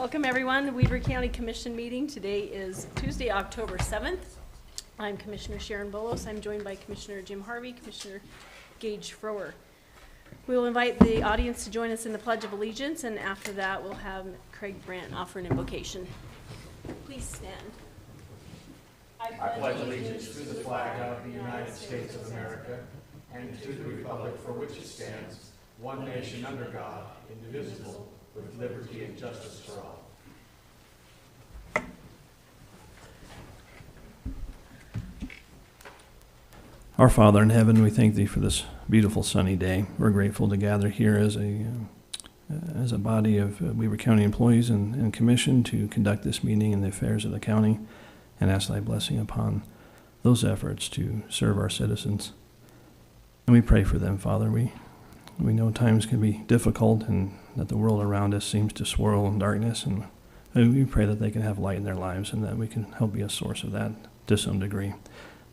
Welcome, everyone. The Weber County Commission meeting. Today is Tuesday, October 7th. I'm Commissioner Sharon Bolos. I'm joined by Commissioner Jim Harvey, Commissioner Gage Frower. We will invite the audience to join us in the Pledge of Allegiance, and after that, we'll have Craig Brandt offer an invocation. Please stand. I pledge allegiance to the flag of the United States of America and to the republic for which it stands, one nation under God, indivisible, with liberty and justice for all. Our Father in heaven, we thank Thee for this beautiful sunny day. We're grateful to gather here as a body of Weber County employees and commission to conduct this meeting in the affairs of the county, and ask Thy blessing upon those efforts to serve our citizens. And we pray for them, Father. We know times can be difficult and that the world around us seems to swirl in darkness, and we pray that they can have light in their lives and that we can help be a source of that to some degree.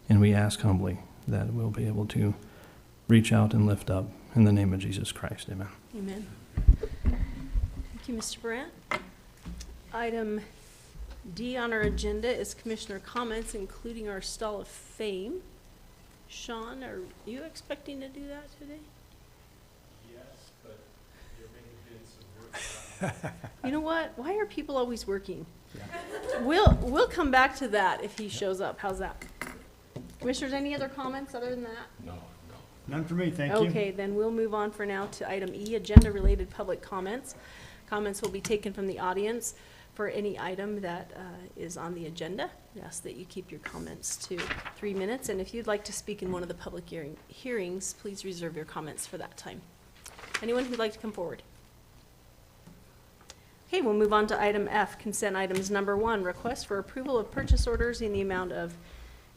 And we ask humbly that we'll be able to reach out and lift up in the name of Jesus Christ. Amen. Amen. Thank you, Mr. Brandt. Item D on our agenda is Commissioner comments, including our Stall of Fame. Sean, are you expecting to do that today? Yes, but you're making some work. You know what? Why are people always working? Yeah. We'll come back to that if he shows up. How's that? Commissioners, any other comments other than that? No. None for me, thank you. Okay, then we'll move on for now to item E, agenda-related public comments. Comments will be taken from the audience for any item that is on the agenda. We ask that you keep your comments to 3 minutes, and if you'd like to speak in one of the public hearings, please reserve your comments for that time. Anyone who'd like to come forward? Okay, we'll move on to item F, consent items. Number 1, request for approval of purchase orders in the amount of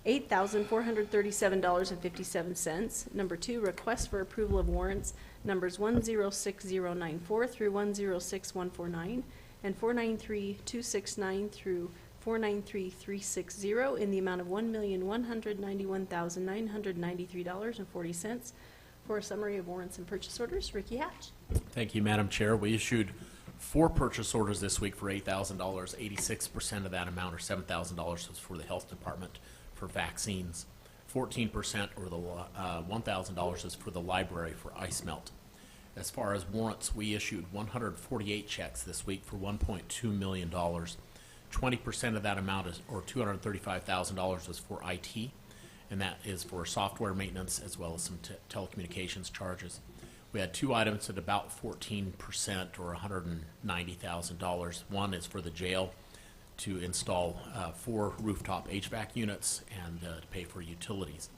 $8,437.57. Number 2, request for approval of warrants numbers 106094 through 106149 and 493269 through 493360 in the amount of $1,191,993.40 for a summary of warrants and purchase orders. Ricky Hatch. Thank you, Madam Chair. We issued 4 purchase orders this week for $8,000. 86% of that amount, or $7,000, was for the health department for vaccines. 14%, or the $1,000, is for the library for ice melt. As far as warrants, we issued 148 checks this week for $1.2 million. 20% of that amount, is, or $235,000, was for IT, and that is for software maintenance as well as some telecommunications charges. We had 2 items at about 14%, or $190,000. One is for the jail to install 4 rooftop HVAC units and to pay for utilities.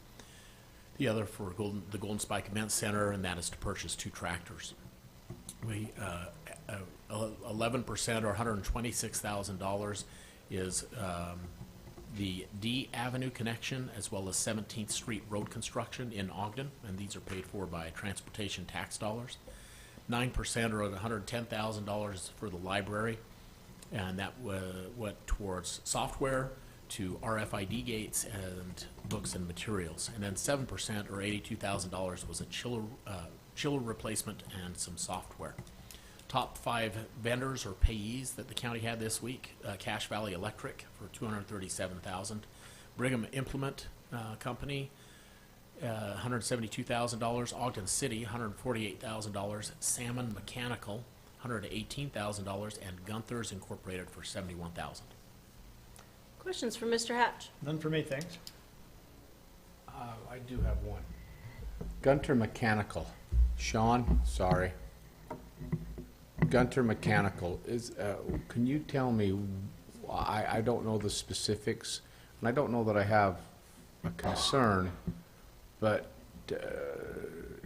The other for the Golden Spike Event Center, and that is to purchase 2 tractors. We 11%, or $126,000, is the D Avenue connection as well as 17th Street road construction in Ogden, and these are paid for by transportation tax dollars. 9%, or $110,000, is for the library, and that went towards software, to RFID gates, and books and materials. And then 7%, or $82,000, was a chiller replacement and some software. Top 5 vendors or payees that the county had this week: Cache Valley Electric for $237,000, Brigham Implement Company, $172,000, Ogden City, $148,000, Salmon Mechanical, $118,000, and Gunther's Incorporated for $71,000. Questions for Mr. Hatch? None for me, thanks. I do have one. Gunter Mechanical. Sean, sorry. Gunter Mechanical is. Can you tell me? I don't know the specifics, and I don't know that I have a concern, but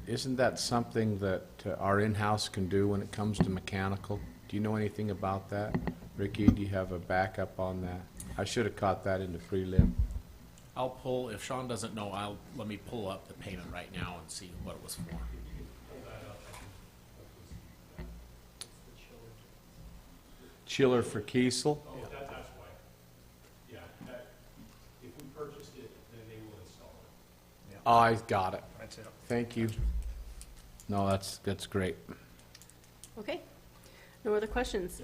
isn't that something that our in-house can do when it comes to mechanical? Do you know anything about that? Ricky, do you have a backup on that? I should have caught that in the prelim. I'll pull, if Sean doesn't know, let me pull up the payment right now and see what it was for. Chiller for Kiesel? Oh, that's why. Yeah, if we purchased it, then they will install it. Oh, I got it. That's it. Thank you. No, that's great. Okay. No other questions.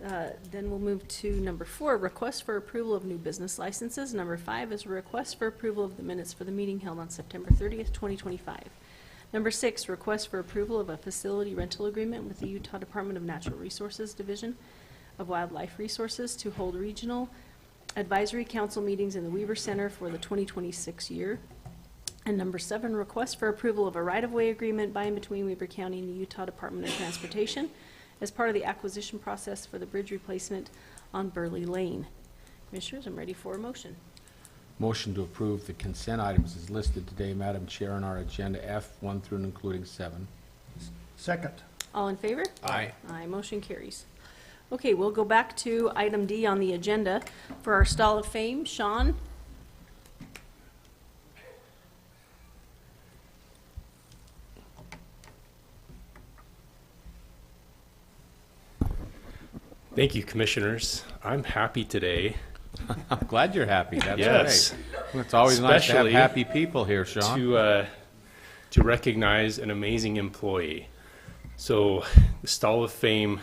Then we'll move to number 4, request for approval of new business licenses. Number 5 is a request for approval of the minutes for the meeting held on September 30th, 2025. Number 6, request for approval of a facility rental agreement with the Utah Department of Natural Resources Division of Wildlife Resources to hold regional advisory council meetings in the Weaver Center for the 2026 year. And number 7, request for approval of a right-of-way agreement by and between Weaver County and the Utah Department of Transportation as part of the acquisition process for the bridge replacement on Burley Lane. Commissioners, I'm ready for a motion. Motion to approve the consent items is listed today, Madam Chair, on our agenda F, 1 through and including 7. Second. All in favor? Aye. Aye, motion carries. Okay, we'll go back to item D on the agenda for our Stall of Fame. Sean? Thank you, Commissioners. I'm happy today I'm glad you're happy. That's Yes. great. It's always nice to have Especially happy people here, Sean. to recognize an amazing employee. So the Stall of Fame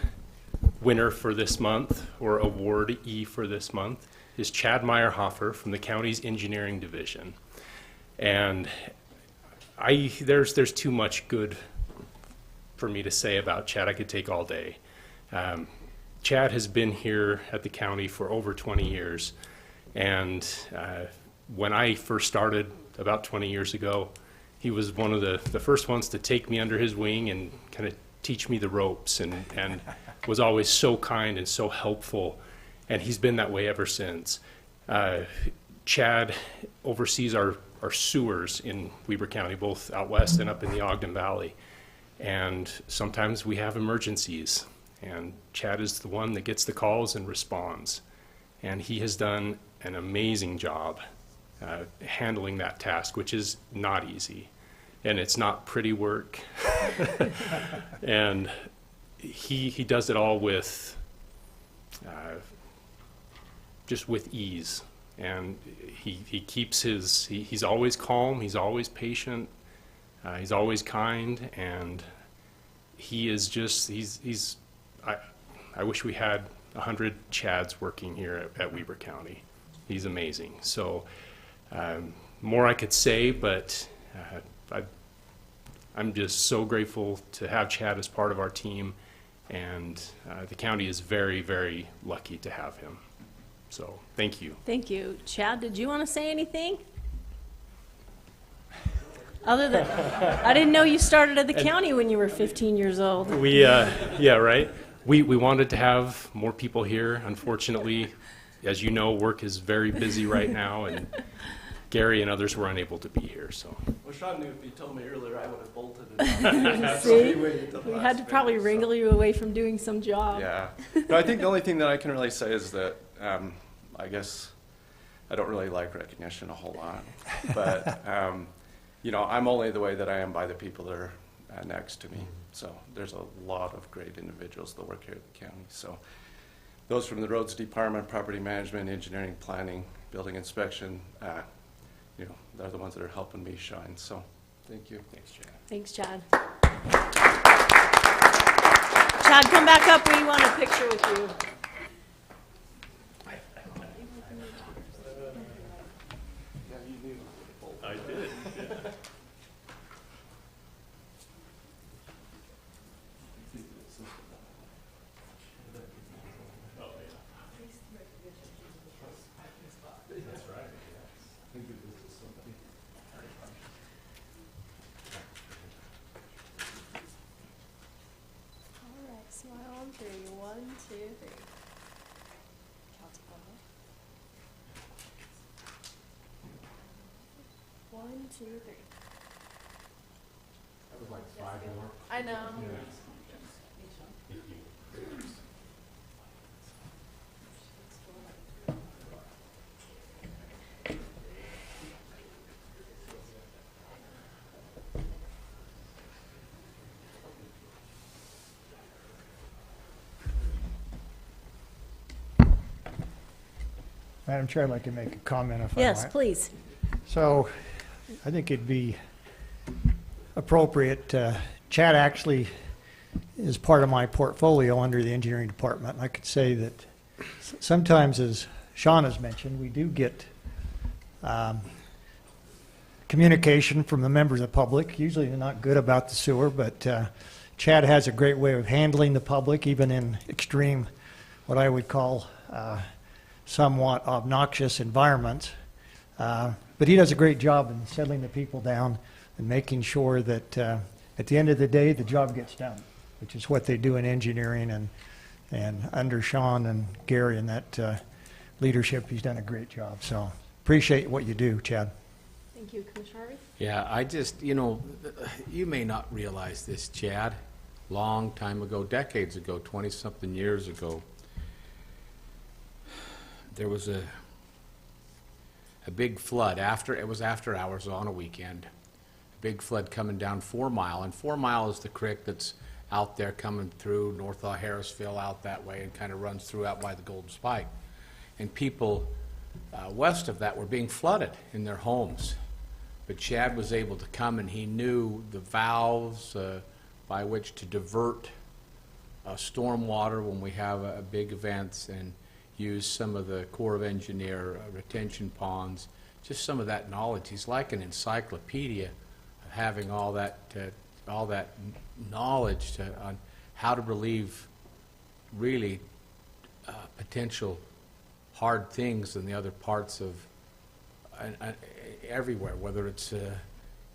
winner for this month, or awardee for this month, is Chad Meyerhofer from the county's engineering division. And there's too much good for me to say about Chad. I could take all day. Chad has been here at the county for over 20 years. And when I first started about 20 years ago, he was one of the first ones to take me under his wing and kind of teach me the ropes, and was always so kind and so helpful. And he's been that way ever since. Chad oversees our sewers in Weber County, both out west and up in the Ogden Valley. And sometimes we have emergencies, and Chad is the one that gets the calls and responds. And he has done an amazing job handling that task, which is not easy. And it's not pretty work. And he does it all with just with ease. And he keeps he's always calm, he's always patient, he's always kind, and he is just, I wish we had 100 Chads working here at Weber County. He's amazing. So more I could say, but I'm just so grateful to have Chad as part of our team, and the county is very, very lucky to have him. So thank you. Thank you. Chad, did you want to say anything? Other than, I didn't know you started at the county when you were 15 years old. Yeah, right. We wanted to have more people here. Unfortunately, as you know, work is very busy right now, and Gary and others were unable to be here. So. Well, Sean knew if you told me earlier, I would have bolted it. See, we had to probably wrangle you away from doing some job. Yeah. No, I think the only thing that I can really say is that I guess I don't really like recognition a whole lot, but you know, I'm only the way that I am by the people that are next to me. So there's a lot of great individuals that work here at the county. So those from the roads department, property management, engineering, planning, building inspection, you know, they're the ones that are helping me shine. So thank you. Thanks, Chad. Thanks, Chad. Chad, come back up. We want a picture with you. I did. All right, smile on 3. 1, 2, 3. Count to 1, 2, 3. That was like 5 more. I know. Madam Chair, I'd like to make a comment if I might. Yes, please. So I think it'd be appropriate, Chad actually is part of my portfolio under the engineering department. I could say that sometimes, as Sean has mentioned, we do get communication from the members of the public. Usually they're not good about the sewer, but Chad has a great way of handling the public, even in extreme, what I would call somewhat obnoxious environments. But he does a great job in settling the people down and making sure that at the end of the day, the job gets done, which is what they do in engineering. And under Sean and Gary and that leadership, he's done a great job. So appreciate what you do, Chad. Thank you, Commissioner Harvey. Yeah, I just, you may not realize this, Chad. Long time ago, decades ago, 20-something years ago, there was a big flood it was after hours on a weekend. A big flood coming down 4 Mile, and 4 Mile is the creek that's out there coming through North Harrisville out that way and kind of runs through out by the Golden Spike. And people west of that were being flooded in their homes. But Chad was able to come, and he knew the valves by which to divert storm water when we have big events, and use some of the Corps of Engineer retention ponds, just some of that knowledge. He's like an encyclopedia of having all that knowledge on how to relieve really potential hard things in the other parts of everywhere, whether it's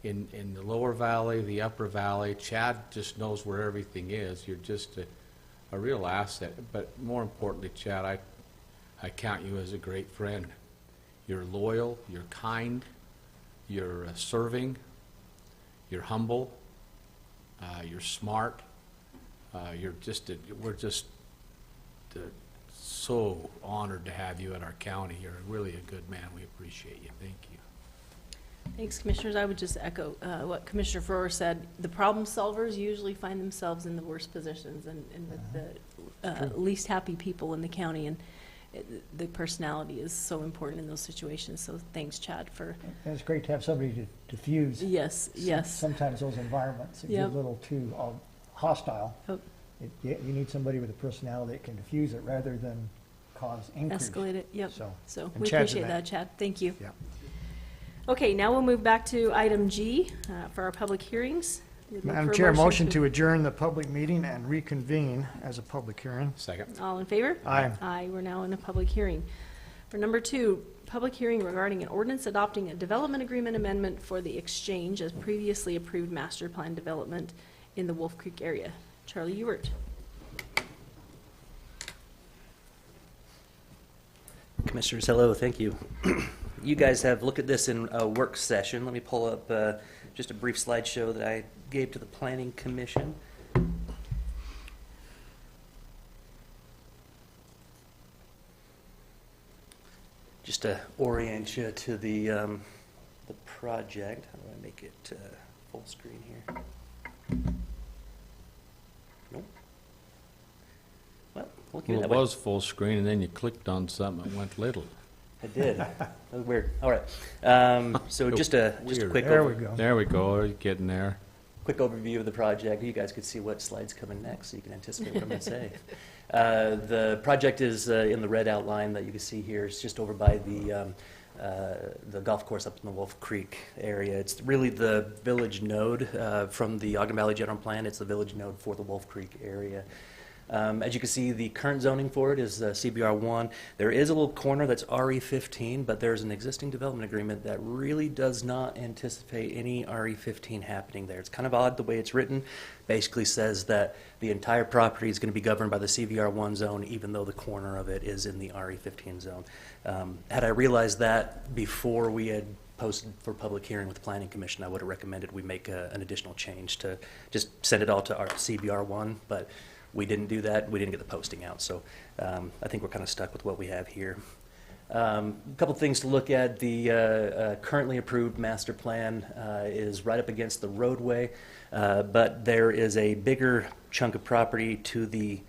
in the lower valley, the upper valley. Chad just knows where everything is. You're just a real asset. But more importantly, Chad, I count you as a great friend. You're loyal, you're kind, you're serving, you're humble, you're smart. We're just so honored to have you at our county. You're really a good man. We appreciate you. Thank you. Thanks, Commissioners. I would just echo what Commissioner Froer said. The problem solvers usually find themselves in the worst positions and the least happy people in the county, and the personality is so important in those situations. So thanks, Chad, for... And it's great to have somebody to diffuse. Yes, yes. Sometimes those environments that Yep. get a little too hostile. Oh. You need somebody with a personality that can diffuse it rather than cause increase. Escalate it, yep. So, So and we Chad's appreciate in that, Chad. Thank you. Yeah. Okay, now we'll move back to item G for our public hearings. We'd look Madam for a Chair, motion to adjourn the public meeting and reconvene as a public hearing. Second. All in favor? Aye. Aye, we're now in a public hearing. For number 2, public hearing regarding an ordinance adopting a development agreement amendment for the exchange as previously approved master plan development in the Wolf Creek area. Charlie Ewert. Commissioners, hello, thank you. You guys have looked at this in a work session. Let me pull up just a brief slideshow that I gave to the Planning Commission. Just to orient you to the project. How do I make it full screen here? Nope. Well, looking Well, that it way. was full screen, and then you clicked on something and went little. I did. That was weird. All right. So just a Weird. quick There we go. There we go. You're getting there. quick overview of the project. You guys could see what slide's coming next, so you can anticipate what I'm going to say. The project is in the red outline that you can see here. It's just over by the golf course up in the Wolf Creek area. It's really the village node from the Ogden Valley General Plan. It's the village node for the Wolf Creek area. As you can see, the current zoning for it is CBR1. There is a little corner that's RE15, but there's an existing development agreement that really does not anticipate any RE15 happening there. It's kind of odd the way it's written. Basically says that the entire property is going to be governed by the CBR1 zone, even though the corner of it is in the RE15 zone. Had I realized that before we had posted for public hearing with the Planning Commission, I would have recommended we make an additional change to just send it all to our CBR1, but we didn't do that. We didn't get the posting out, so I think we're kind of stuck with what we have here. A couple things to look at. The currently approved master plan is right up against the roadway, but there is a bigger chunk of property to the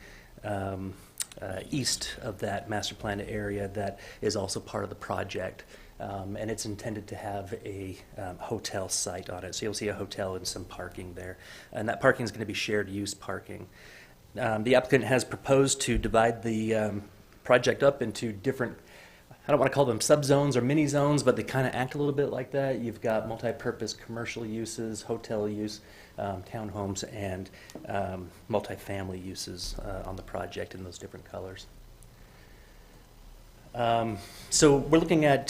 east of that master plan area that is also part of the project. And it's intended to have a hotel site on it. So you'll see a hotel and some parking there. And that parking is going to be shared use parking. The applicant has proposed to divide the project up into different, I don't want to call them subzones or mini zones, but they kind of act a little bit like that. You've got multi-purpose commercial uses, hotel use, townhomes, and multifamily uses on the project in those different colors. So we're looking at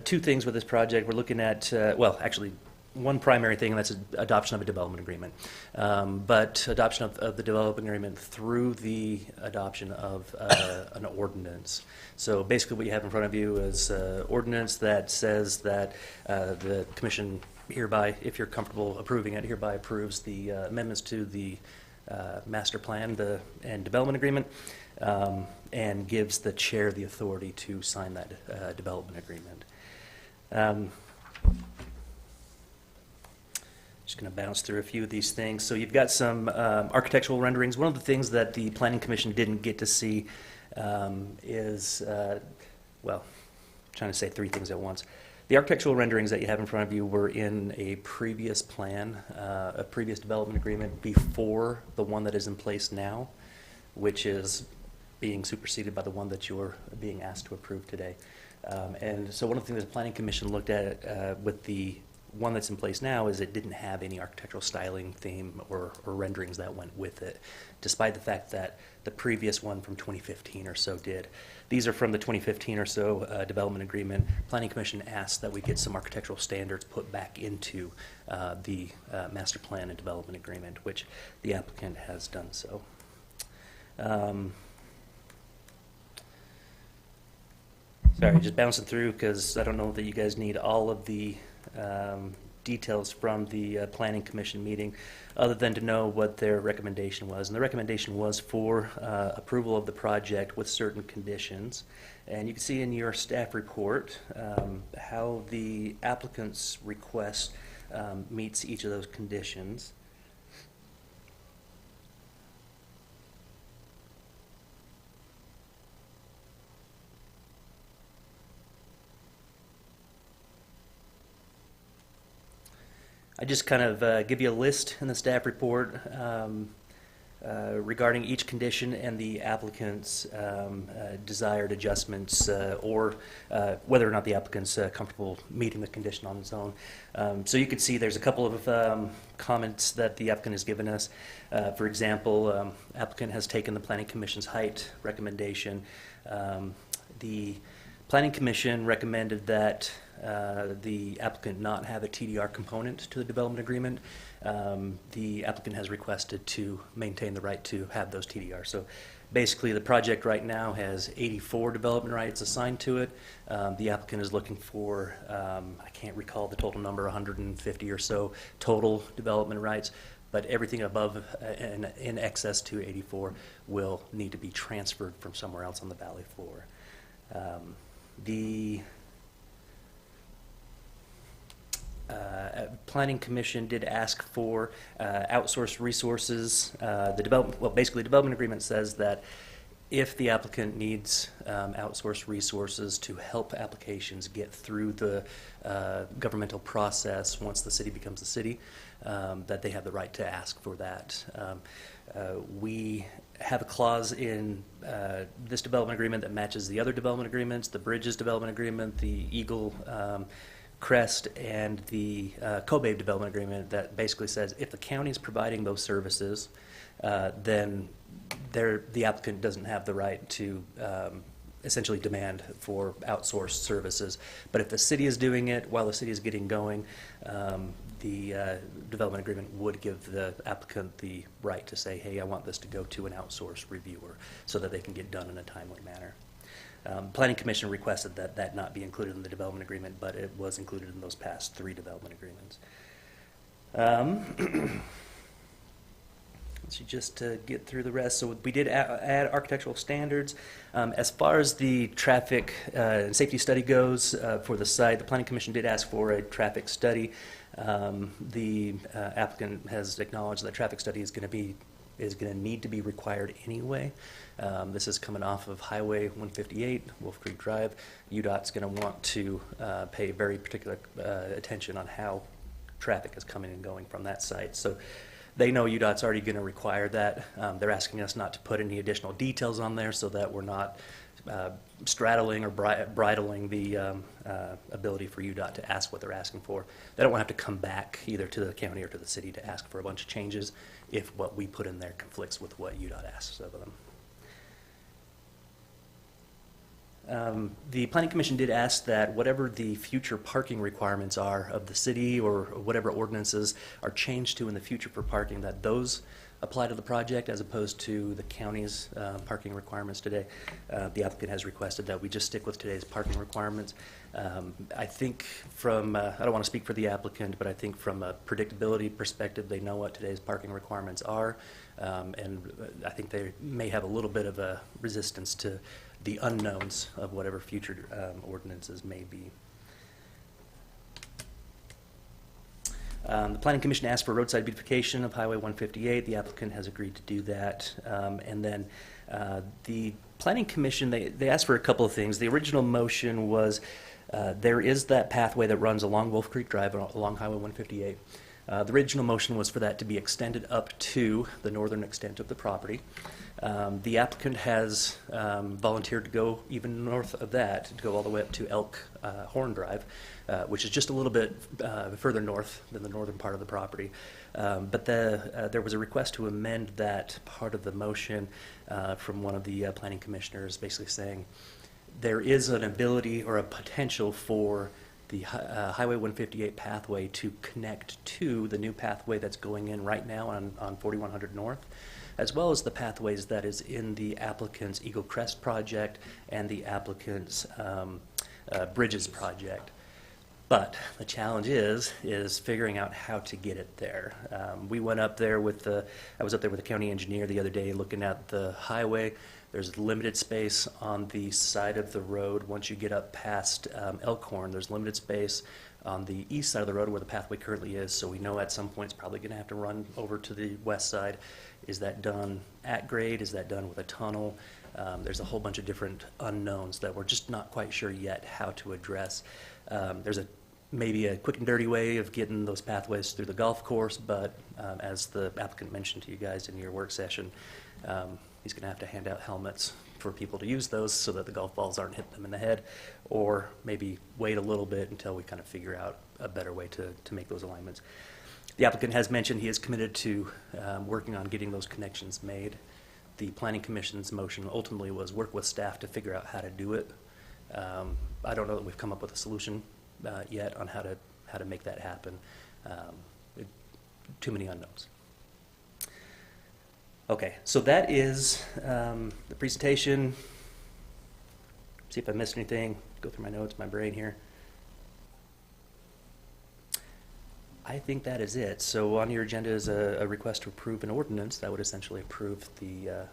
two things with this project. We're looking at, well, actually, one primary thing, and that's adoption of a development agreement. But adoption of the development agreement through the adoption of an ordinance. So basically what you have in front of you is an ordinance that says that the commission hereby, if you're comfortable approving it, hereby approves the amendments to the master plan and development agreement, and gives the chair the authority to sign that development agreement. Just going to bounce through a few of these things. So you've got some architectural renderings. One of the things that the Planning Commission didn't get to see is, well, I'm trying to say three things at once. The architectural renderings that you have in front of you were in a previous plan, a previous development agreement before the one that is in place now, which is being superseded by the one that you're being asked to approve today. And so one of the things the Planning Commission looked at with the one that's in place now is it didn't have any architectural styling theme or renderings that went with it, despite the fact that the previous one from 2015 or so did. These are from the 2015 or so development agreement. Planning Commission asked that we get some architectural standards put back into the master plan and development agreement, which the applicant has done so. Sorry, just bouncing through because I don't know that you guys need all of the details from the Planning Commission meeting, other than to know what their recommendation was. And the recommendation was for approval of the project with certain conditions. And you can see in your staff report how the applicant's request meets each of those conditions. I just kind of give you a list in the staff report regarding each condition and the applicant's desired adjustments or whether or not the applicant's comfortable meeting the condition on its own. So you can see there's a couple of comments that the applicant has given us. For example, applicant has taken the Planning Commission's height recommendation. The Planning Commission recommended that the applicant not have a TDR component to the development agreement. The applicant has requested to maintain the right to have those TDR. So basically the project right now has 84 development rights assigned to it. The applicant is looking for, I can't recall the total number, 150 or so total development rights, but everything above and in excess to 84 will need to be transferred from somewhere else on the valley floor. The Planning Commission did ask for outsourced resources. The development agreement says that if the applicant needs outsourced resources to help applications get through the governmental process once the city becomes a city, that they have the right to ask for that. We have a clause in this development agreement that matches the other development agreements, the Bridges development agreement, the Eagle Crest, and the COBABE development agreement that basically says if the county is providing those services, then the applicant doesn't have the right to essentially demand for outsourced services. But if the city is doing it while the city is getting going, the development agreement would give the applicant the right to say, hey, I want this to go to an outsourced reviewer so that they can get done in a timely manner. Planning Commission requested that that not be included in the development agreement, but it was included in those past 3 development agreements. Let's see, just to get through the rest. So we did add architectural standards. As far as the traffic and safety study goes for the site, the Planning Commission did ask for a traffic study. The applicant has acknowledged that traffic study is going to be is going to need to be required anyway. This is coming off of Highway 158, Wolf Creek Drive. UDOT's going to want to pay very particular attention on how traffic is coming and going from that site. So they know UDOT's already going to require that. They're asking us not to put any additional details on there so that we're not straddling or bridling the ability for UDOT to ask what they're asking for. They don't want to have to come back either to the county or to the city to ask for a bunch of changes if what we put in there conflicts with what UDOT asks of them. The Planning Commission did ask that whatever the future parking requirements are of the city or whatever ordinances are changed to in the future for parking, that those apply to the project as opposed to the county's parking requirements today. The applicant has requested that we just stick with today's parking requirements. I think from, I don't want to speak for the applicant, but I think from a predictability perspective, they know what today's parking requirements are. And I think they may have a little bit of a resistance to the unknowns of whatever future ordinances may be. The Planning Commission asked for roadside beautification of Highway 158. The applicant has agreed to do that. And then the Planning Commission, they asked for a couple of things. The original motion was there is that pathway that runs along Wolf Creek Drive, along Highway 158. The original motion was for that to be extended up to the northern extent of the property. The applicant has volunteered to go even north of that, to go all the way up to Elk Horn Drive, which is just a little bit further north than the northern part of the property. But there was a request to amend that part of the motion from one of the planning commissioners, basically saying there is an ability or a potential for the Highway 158 pathway to connect to the new pathway that's going in right now on 4100 North, as well as the pathways that is in the applicant's Eagle Crest project and the applicant's Bridges project. But the challenge is figuring out how to get it there. We went up there with I was up there with the county engineer the other day looking at the highway. There's limited space on the side of the road. Once you get up past Elkhorn, there's limited space on the east side of the road where the pathway currently is. So we know at some point it's probably going to have to run over to the west side. Is that done at grade? Is that done with a tunnel? There's a whole bunch of different unknowns that we're just not quite sure yet how to address. There's maybe a quick and dirty way of getting those pathways through the golf course, but as the applicant mentioned to you guys in your work session, he's going to have to hand out helmets for people to use those so that the golf balls aren't hitting them in the head, or maybe wait a little bit until we kind of figure out a better way to make those alignments. The applicant has mentioned he is committed to working on getting those connections made. The Planning Commission's motion ultimately was work with staff to figure out how to do it. I don't know that we've come up with a solution yet on how to make that happen. Too many unknowns. Okay, so that is the presentation. See if I missed anything. Go through my notes, my brain here. I think that is it. So on your agenda is a request to approve an ordinance that would essentially approve the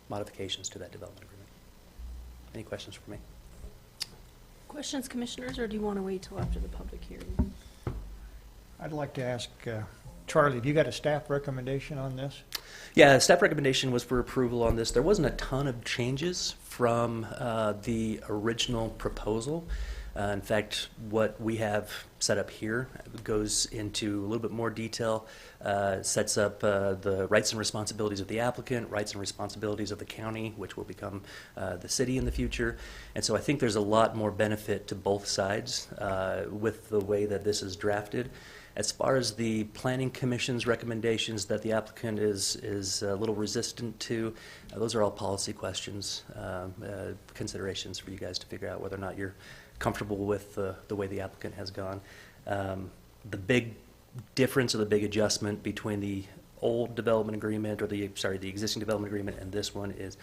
modifications to that development agreement. Any questions for me? Questions, commissioners, or do you want to wait till after the public hearing? I'd like to ask Charlie, have you got a staff recommendation on this? Yeah, staff recommendation was for approval on this. There wasn't a ton of changes from the original proposal. In fact, what we have set up here goes into a little bit more detail, sets up the rights and responsibilities of the applicant, rights and responsibilities of the county, which will become the city in the future. And so I think there's a lot more benefit to both sides with the way that this is drafted. As far as the Planning Commission's recommendations that the applicant is a little resistant to, those are all policy questions, considerations for you guys to figure out whether or not you're comfortable with the way the applicant has gone. The big difference or the big adjustment between the old development agreement or the existing development agreement and this one is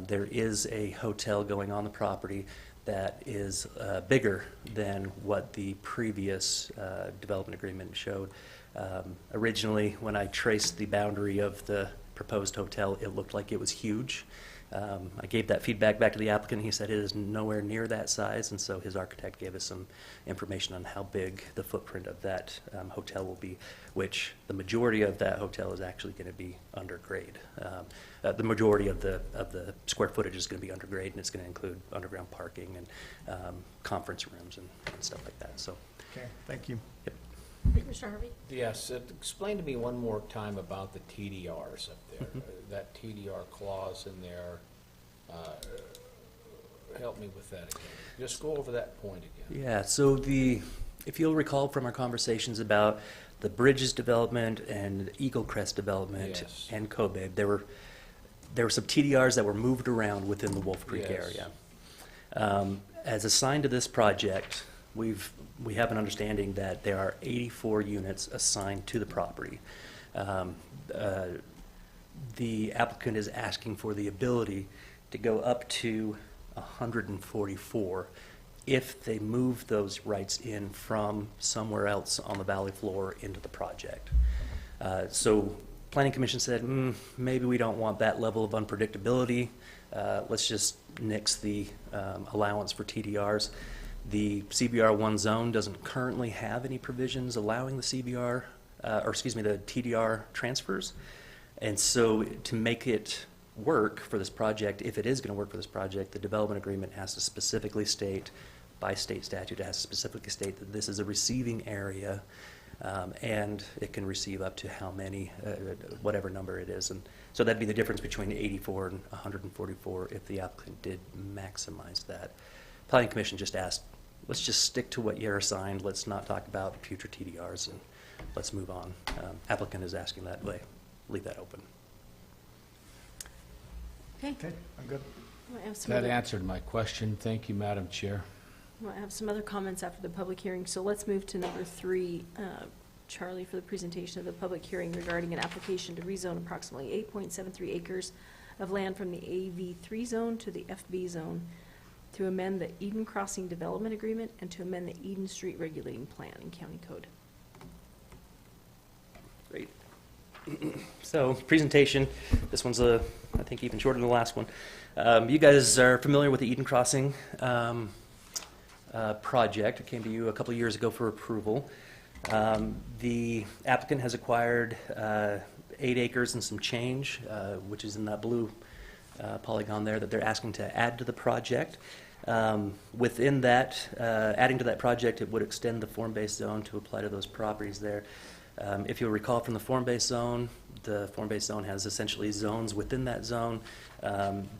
there is a hotel going on the property that is bigger than what the previous development agreement showed. Originally, when I traced the boundary of the proposed hotel, it looked like it was huge. I gave that feedback back to the applicant. He said it is nowhere near that size, and so his architect gave us some information on how big the footprint of that hotel will be, which the majority of that hotel is actually going to be under grade. The majority of the square footage is going to be under grade, and it's going to include underground parking and conference rooms and stuff like that. So, Okay, thank you. Commissioner Harvey? Yes, explain to me one more time about the TDRs up there, that TDR clause in there. Help me with that again. Just go over that point again. yeah, so if you'll recall from our conversations about the Bridges development and Eagle Crest development Yes. and Cobabe, there were some TDRs that were moved around within the Wolf Creek Yes. area. As assigned to this project, we have an understanding that there are 84 units assigned to the property. The applicant is asking for the ability to go up to 144 if they move those rights in from somewhere else on the valley floor into the project. So Planning Commission said, maybe we don't want that level of unpredictability. Let's just nix the allowance for TDRs. The CBR1 zone doesn't currently have any provisions allowing the the TDR transfers. And so to make it work for this project, if it is going to work for this project, the development agreement has to specifically state, by state statute, it has to specifically state that this is a receiving area, and it can receive up to how many, whatever number it is. And so that'd be the difference between 84 and 144 if the applicant did maximize that. Planning Commission just asked, let's just stick to what you're assigned. Let's not talk about future TDRs, and let's move on. Applicant is asking that way. Leave that open. Okay. Okay, I'm good. I have some That other- answered my question. Thank you, Madam Chair. I have some other comments after the public hearing, so let's move to number 3, Charlie, for the presentation of the public hearing regarding an application to rezone approximately 8.73 acres of land from the AV3 zone to the FB zone to amend the Eden Crossing Development Agreement and to amend the Eden Street Regulating Plan in County Code. Great. So, presentation, this one's I think even shorter than the last one. You guys are familiar with the Eden Crossing project. It came to you a couple of years ago for approval. The applicant has acquired 8 acres and some change, which is in that blue polygon there that they're asking to add to the project. Within that, adding to that project, it would extend the form-based zone to apply to those properties there. If you'll recall from the form-based zone, the form-based zone has essentially zones within that zone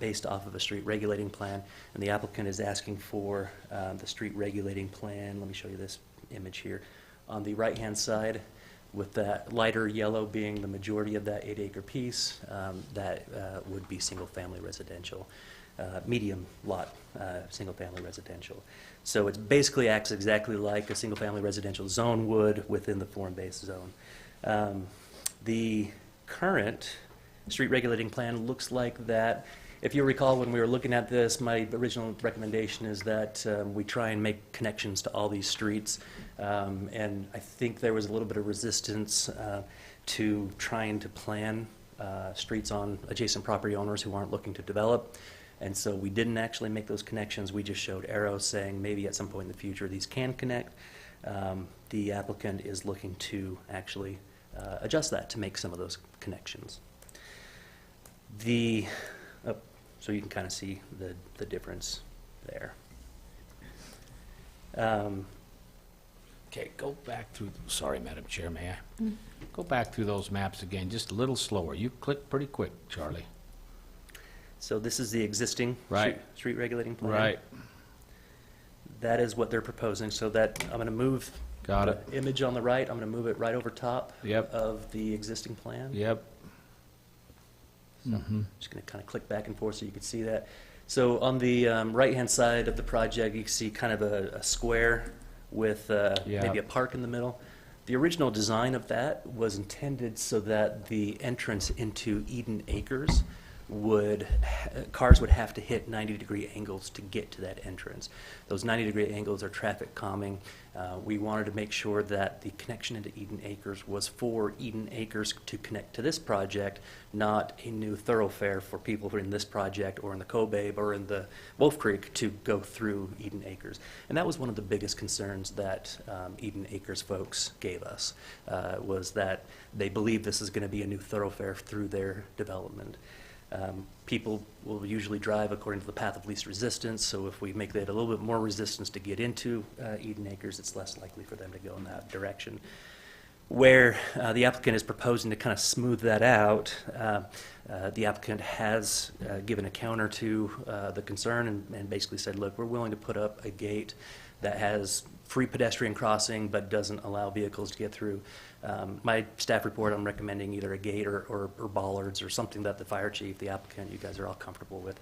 based off of a street regulating plan, and the applicant is asking for the street regulating plan. Let me show you this image here. On the right-hand side, with that lighter yellow being the majority of that 8-acre piece, that would be single-family residential, medium lot, single-family residential. So it basically acts exactly like a single-family residential zone would within the form-based zone. The current street regulating plan looks like that. If you recall, when we were looking at this, my original recommendation is that we try and make connections to all these streets. And I think there was a little bit of resistance to trying to plan streets on adjacent property owners who aren't looking to develop. And so we didn't actually make those connections. We just showed arrows saying maybe at some point in the future these can connect. The applicant is looking to actually adjust that to make some of those connections. So you can kind of see the difference there. Okay, go back through, sorry, Madam Chair, may I? Go back through those maps again, just a little slower. You click pretty quick, Charlie. So this is the existing Right. street regulating plan. Right, That is what they're proposing. So that I'm going to move got it. the image on the right. I'm going to move it right over top Yep. of the existing plan. Yep. Mhm. Just going to kind of click back and forth so you can see that. So on the right-hand side of the project, you can see kind of a square with Yeah. maybe a park in the middle. The original design of that was intended so that the entrance into Eden Acres cars would have to hit 90-degree angles to get to that entrance. Those 90-degree angles are traffic calming. We wanted to make sure that the connection into Eden Acres was for Eden Acres to connect to this project, not a new thoroughfare for people who are in this project or in the Cobabe or in the Wolf Creek to go through Eden Acres. And that was one of the biggest concerns that Eden Acres folks gave us, was that they believe this is going to be a new thoroughfare through their development. People will usually drive according to the path of least resistance, so if we make that a little bit more resistance to get into Eden Acres, it's less likely for them to go in that direction. Where the applicant is proposing to kind of smooth that out, the applicant has given a counter to the concern and basically said, look, we're willing to put up a gate that has free pedestrian crossing but doesn't allow vehicles to get through. My staff report, I'm recommending either a gate or bollards or something that the fire chief, the applicant, you guys are all comfortable with.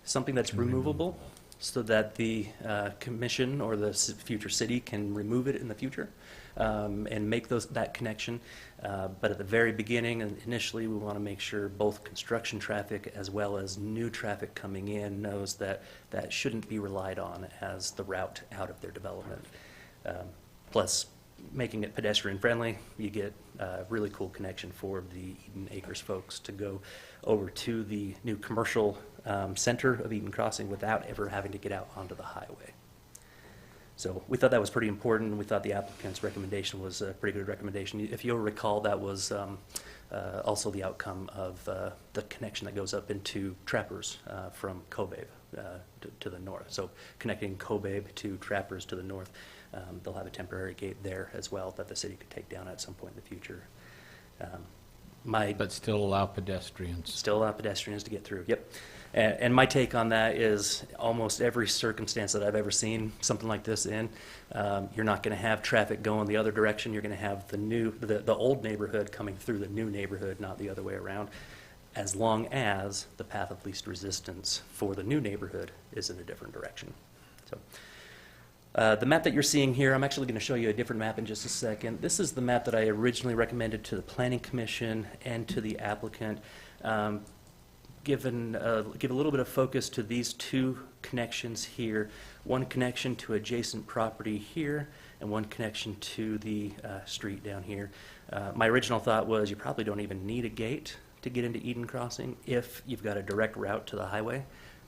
Something that's removable so that the commission or the future city can remove it in the future and make that connection. But at the very beginning and initially, we want to make sure both construction traffic as well as new traffic coming in knows that that shouldn't be relied on as the route out of their development. Plus, making it pedestrian friendly, you get a really cool connection for the Eden Acres folks to go over to the new commercial center of Eden Crossing without ever having to get out onto the highway. So we thought that was pretty important. We thought the applicant's recommendation was a pretty good recommendation. If you'll recall, that was also the outcome of the connection that goes up into Trappers from Cobabe to the north. So connecting Cobabe to Trappers to the north. They'll have a temporary gate there as well that the city could take down at some point in the future. But still allow pedestrians. Still allow pedestrians to get through, yep. And my take on that is almost every circumstance that I've ever seen something like this in, you're not going to have traffic going the other direction. You're going to have the old neighborhood coming through the new neighborhood, not the other way around, as long as the path of least resistance for the new neighborhood is in a different direction. So. The map that you're seeing here, I'm actually going to show you a different map in just a second. This is the map that I originally recommended to the Planning Commission and to the applicant. Give a little bit of focus to these two connections here. One connection to adjacent property here and one connection to the street down here. My original thought was you probably don't even need a gate to get into Eden Crossing if you've got a direct route to the highway.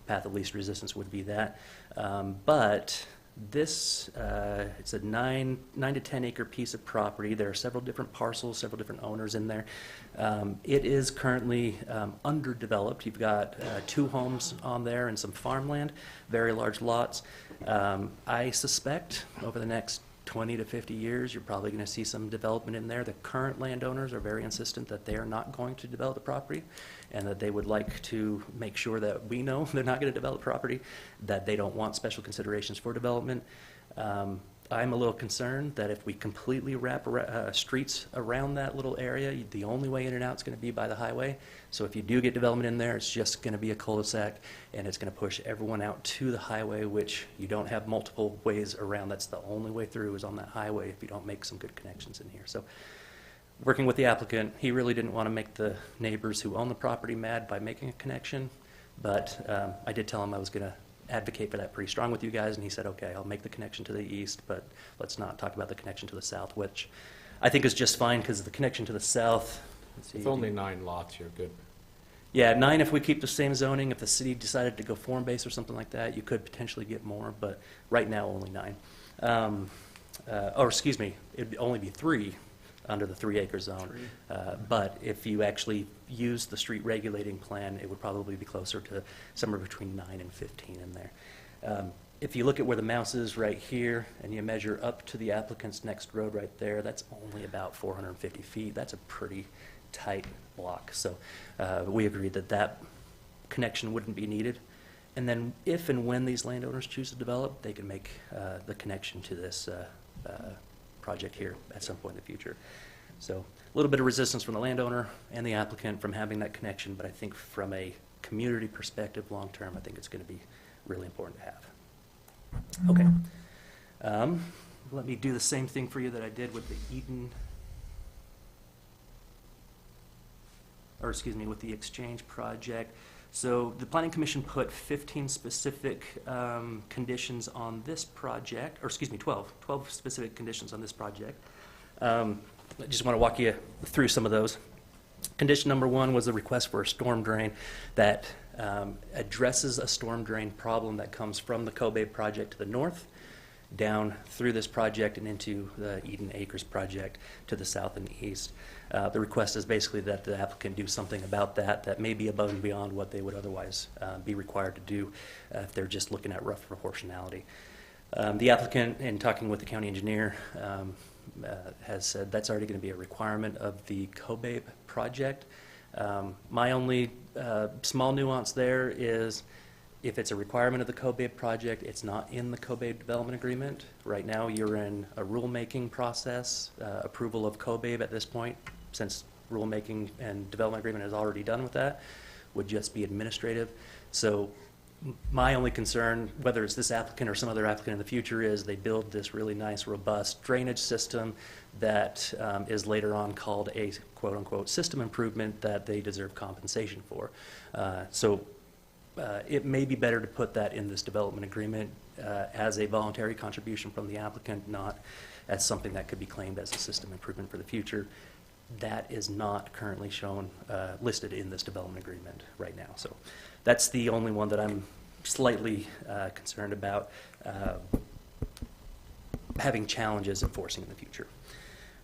Path of least resistance would be that. But this, it's a 9 to 10 acre piece of property. There are several different parcels, several different owners in there. It is currently underdeveloped. You've got 2 homes on there and some farmland, very large lots. I suspect over the next 20 to 50 years, you're probably going to see some development in there. The current landowners are very insistent that they are not going to develop the property and that they would like to make sure that we know they're not going to develop property, that they don't want special considerations for development. I'm a little concerned that if we completely wrap streets around that little area, the only way in and out is going to be by the highway. So if you do get development in there, it's just going to be a cul-de-sac, and it's going to push everyone out to the highway, which you don't have multiple ways around. That's the only way through is on that highway if you don't make some good connections in here. So working with the applicant, he really didn't want to make the neighbors who own the property mad by making a connection, but I did tell him I was going to advocate for that pretty strong with you guys, and he said, okay, I'll make the connection to the east, but let's not talk about the connection to the south, which I think is just fine because the connection to the south, let's see. With only 9 lots, you're good. Yeah, 9 if we keep the same zoning. If the city decided to go form-based or something like that, you could potentially get more, but right now only 9. Or excuse me, it'd only be 3 under the 3 acre zone. But if you actually use the street regulating plan, it would probably be closer to somewhere between 9 and 15 in there. If you look at where the mouse is right here and you measure up to the applicant's next road right there, that's only about 450 feet. That's a pretty tight block. So we agreed that that connection wouldn't be needed. And then if and when these landowners choose to develop, they can make the connection to this project here at some point in the future. So a little bit of resistance from the landowner and the applicant from having that connection, but I think from a community perspective, long term, I think it's going to be really important to have. Okay. Let me do the same thing for you that I did with the with the Exchange project. So the Planning Commission put 15 specific conditions on this project, or excuse me, 12 specific conditions on this project. I just want to walk you through some of those. Condition number 1 was a request for a storm drain that addresses a storm drain problem that comes from the Kobe project to the north, down through this project and into the Eden Acres project to the south and east. The request is basically that the applicant do something about that may be above and beyond what they would otherwise be required to do if they're just looking at rough proportionality. The applicant, in talking with the county engineer, has said that's already going to be a requirement of the Kobe project. My only small nuance there is if it's a requirement of the Kobe project, it's not in the Kobe development agreement. Right now, you're in a rulemaking process, approval of Kobe at this point, since rulemaking and development agreement is already done with that, would just be administrative. So my only concern, whether it's this applicant or some other applicant in the future, is they build this really nice, robust drainage system that is later on called a quote-unquote system improvement that they deserve compensation for. It may be better to put that in this development agreement as a voluntary contribution from the applicant, not as something that could be claimed as a system improvement for the future. That is not currently shown, listed in this development agreement right now. So that's the only one that I'm slightly concerned about having challenges enforcing in the future.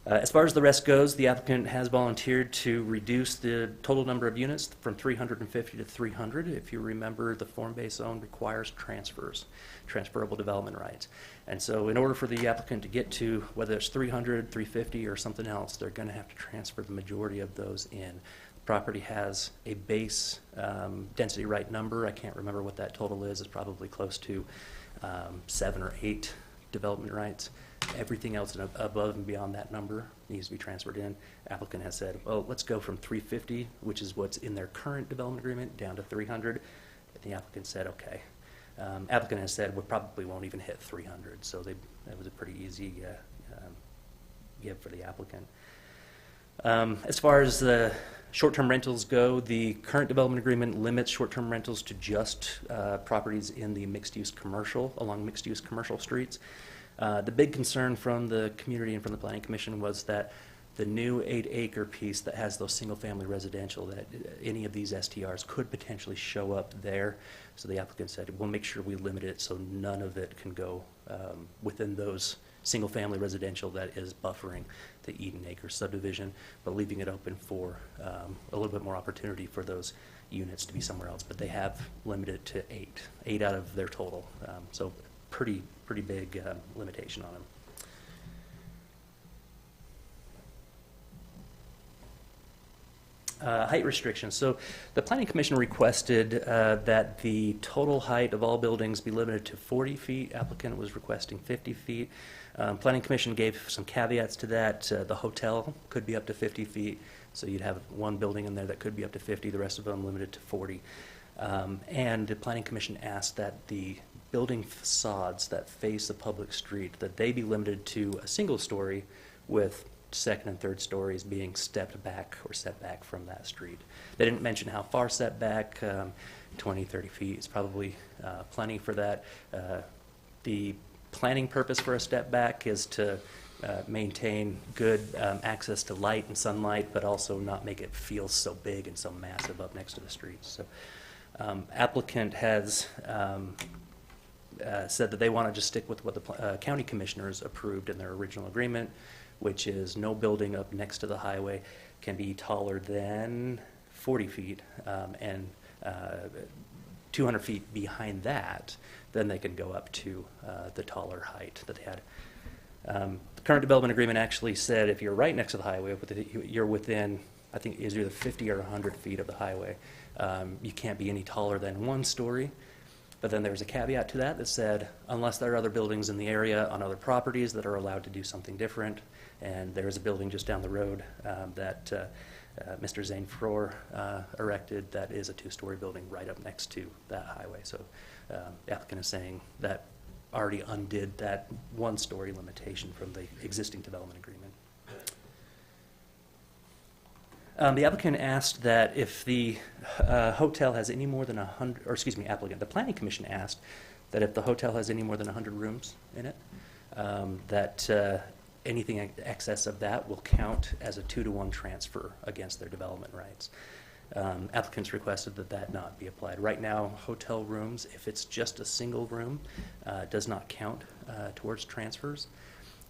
As far as the rest goes, the applicant has volunteered to reduce the total number of units from 350 to 300. If you remember, the form-based zone requires transferable development rights. And so in order for the applicant to get to whether it's 300, 350, or something else, they're going to have to transfer the majority of those in. The property has a base density right number. I can't remember what that total is. It's probably close to 7 or 8 development rights. Everything else above and beyond that number needs to be transferred in. Applicant has said, well, let's go from 350, which is what's in their current development agreement, down to 300. And the applicant said, okay. Applicant has said we probably won't even hit 300, so that was a pretty easy give for the applicant. As far as the short-term rentals go, the current development agreement limits short-term rentals to just properties in the mixed-use commercial, along mixed-use commercial streets. The big concern from the community and from the Planning Commission was that the new 8-acre piece that has those single-family residential, that any of these STRs could potentially show up there. So the applicant said, we'll make sure we limit it so none of it can go within those single-family residential that is buffering the Eden Acres subdivision, but leaving it open for a little bit more opportunity for those units to be somewhere else. But they have limited it to 8 out of their total. So pretty big limitation on them. Height restrictions. So the Planning Commission requested that the total height of all buildings be limited to 40 feet. Applicant was requesting 50 feet. Planning Commission gave some caveats to that. The hotel could be up to 50 feet. So you'd have one building in there that could be up to 50, the rest of them limited to 40. And the Planning Commission asked that the building facades that face a public street, that they be limited to a single story with second and third stories being stepped back or set back from that street. They didn't mention how far set back, 20, 30 feet is probably plenty for that. The planning purpose for a step back is to maintain good access to light and sunlight, but also not make it feel so big and so massive up next to the streets. So applicant has said that they want to just stick with what the county commissioners approved in their original agreement, which is no building up next to the highway can be taller than 40 feet and 200 feet behind that, then they can go up to the taller height that they had. The current development agreement actually said if you're right next to the highway, you're within, I think, is either 50 or 100 feet of the highway. You can't be any taller than 1 story. But then there's a caveat to that said, unless there are other buildings in the area on other properties that are allowed to do something different, and there's a building just down the road that Mr. Zane Frohr erected that is a 2-story building right up next to that highway. So the applicant is saying that already undid that 1-story limitation from the existing development agreement. The applicant asked that if the hotel has any more than 100, or excuse me, applicant, the planning commission asked that if the hotel has any more than 100 rooms in it, that anything in excess of that will count as a 2-to-1 transfer against their development rights. Applicants requested that that not be applied. Right now, hotel rooms, if it's just a single room, does not count towards transfers.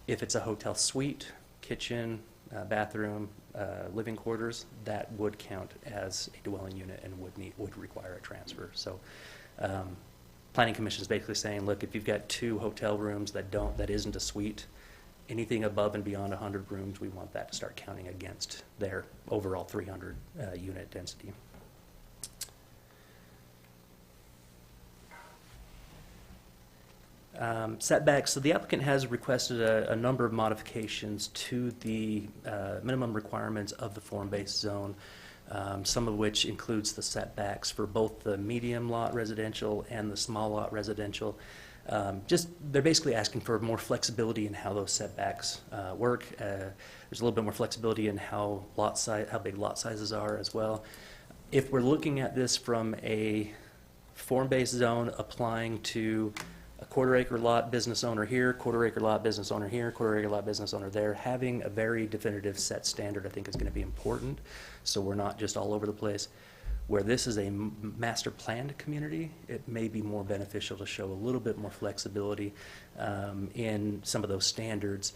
If it's a hotel suite, kitchen, bathroom, living quarters, that would count as a dwelling unit and would require a transfer. So, Planning Commission is basically saying, look, if you've got 2 hotel rooms that isn't a suite, anything above and beyond 100 rooms, we want that to start counting against their overall 300 unit density. Setbacks, so the applicant has requested a number of modifications to the minimum requirements of the form-based zone, some of which includes the setbacks for both the medium lot residential and the small lot residential. They're basically asking for more flexibility in how those setbacks work. There's a little bit more flexibility in how big lot sizes are as well. If we're looking at this from a form-based zone applying to a quarter-acre lot business owner here, quarter-acre lot business owner here, quarter-acre lot business owner there, having a very definitive set standard I think is going to be important, so we're not just all over the place. Where this is a master planned community, it may be more beneficial to show a little bit more flexibility in some of those standards.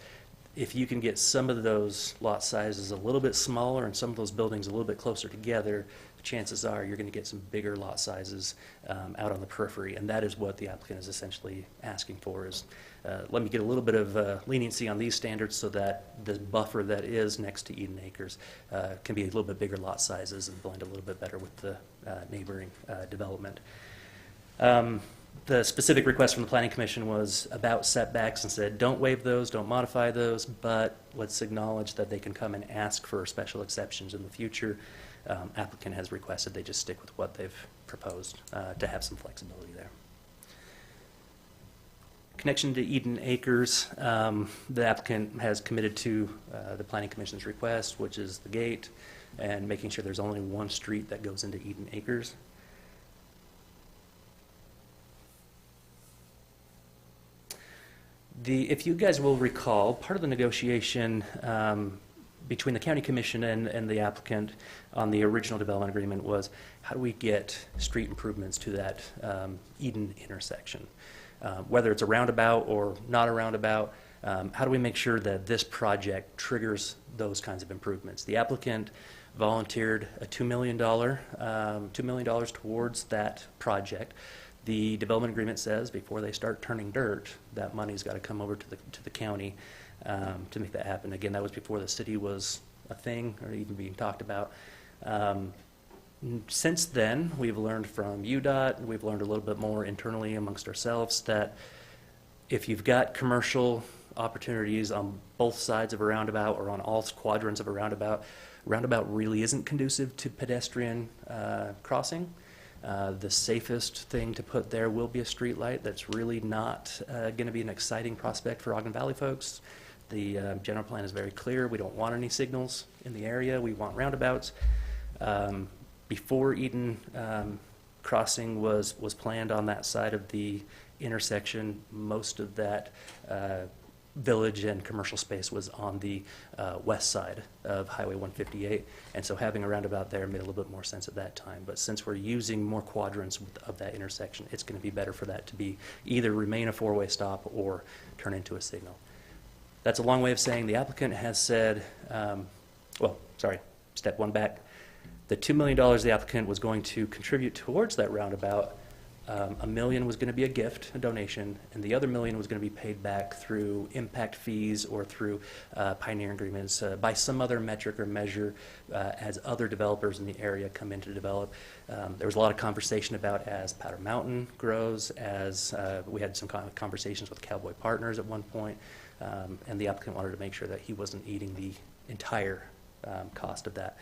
If you can get some of those lot sizes a little bit smaller and some of those buildings a little bit closer together, chances are you're going to get some bigger lot sizes out on the periphery, and that is what the applicant is essentially asking for is, let me get a little bit of leniency on these standards so that the buffer that is next to Eden Acres can be a little bit bigger lot sizes and blend a little bit better with the neighboring development. The specific request from the Planning Commission was about setbacks and said, don't waive those, don't modify those, but let's acknowledge that they can come and ask for special exceptions in the future. Applicant has requested they just stick with what they've proposed to have some flexibility there. Connection to Eden Acres, the applicant has committed to the Planning Commission's request, which is the gate, and making sure there's only one street that goes into Eden Acres. If you guys will recall, part of the negotiation between the County Commission and the applicant on the original development agreement was, how do we get street improvements to that Eden intersection? Whether it's a roundabout or not a roundabout, how do we make sure that this project triggers those kinds of improvements? The applicant volunteered a $2 million towards that project. The development agreement says before they start turning dirt, that money's got to come over to the county to make that happen. Again, that was before the city was a thing or even being talked about. Since then, we've learned from UDOT, we've learned a little bit more internally amongst ourselves that if you've got commercial opportunities on both sides of a roundabout or on all quadrants of a roundabout really isn't conducive to pedestrian crossing. The safest thing to put there will be a street light. That's really not going to be an exciting prospect for Ogden Valley folks. The general plan is very clear. We don't want any signals in the area. We want roundabouts. Before Eden crossing was planned on that side of the intersection, most of that village and commercial space was on the west side of Highway 158, and so having a roundabout there made a little bit more sense at that time. But since we're using more quadrants of that intersection, it's going to be better for that to be either remain a four-way stop or turn into a signal. That's a long way of saying the applicant has said, step one back. The $2 million the applicant was going to contribute towards that roundabout, $1 million was going to be a gift, a donation, and the other $1 million was going to be paid back through impact fees or through pioneer agreements by some other metric or measure as other developers in the area come in to develop. There was a lot of conversation about as Powder Mountain grows, as we had some conversations with Cowboy Partners at one point, and the applicant wanted to make sure that he wasn't eating the entire cost of that.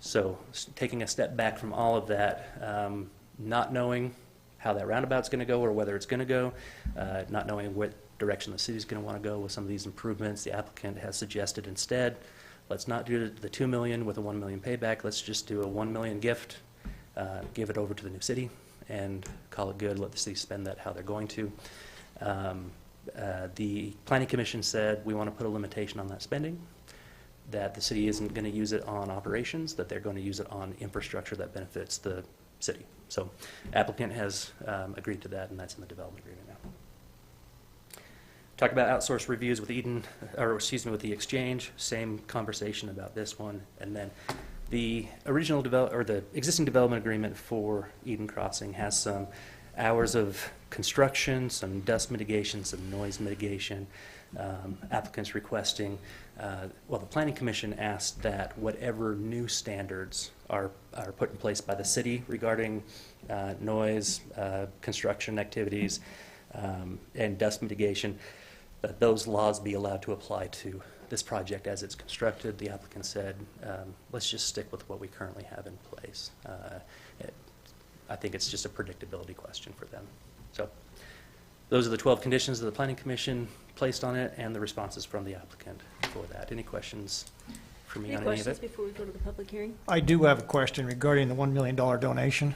So taking a step back from all of that, not knowing how that roundabout's going to go or whether it's going to go, not knowing what direction the city's going to want to go with some of these improvements, the applicant has suggested instead Let's not do the 2 million with a 1 million payback. Let's just do a 1 million gift, give it over to the new city, and call it good. Let the city spend that how they're going to. The Planning Commission said we want to put a limitation on that spending, that the city isn't going to use it on operations, that they're going to use it on infrastructure that benefits the city. So applicant has agreed to that, and that's in the development agreement now. Talk about outsource reviews with Eden, or excuse me, with the Exchange. Same conversation about this one. And then the original the existing development agreement for Eden Crossing has some hours of construction, some dust mitigation, some noise mitigation. Applicants requesting, well, the Planning Commission asked that whatever new standards are put in place by the city regarding noise, construction activities, and dust mitigation, that those laws be allowed to apply to this project as it's constructed. The applicant said, let's just stick with what we currently have in place. I think it's just a predictability question for them. So those are the 12 conditions that the Planning Commission placed on it and the responses from the applicant for that. Any questions for me Any on any of questions it? before we go to the public hearing? I do have a question regarding the $1 million donation.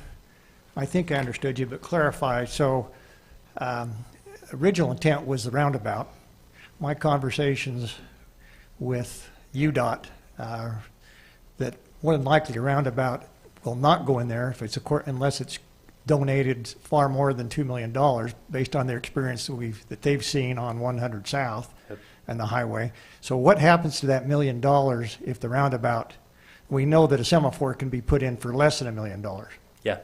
I think I understood you, but clarify. So original intent was the roundabout. My conversations with UDOT that more than likely a roundabout will not go in there if it's unless it's donated far more than $2 million based on their experience that they've seen on 100 South Yep. and the highway. So what happens to that $1 million if the roundabout, we know that a semaphore can be put in for less than $1 million. Yeah.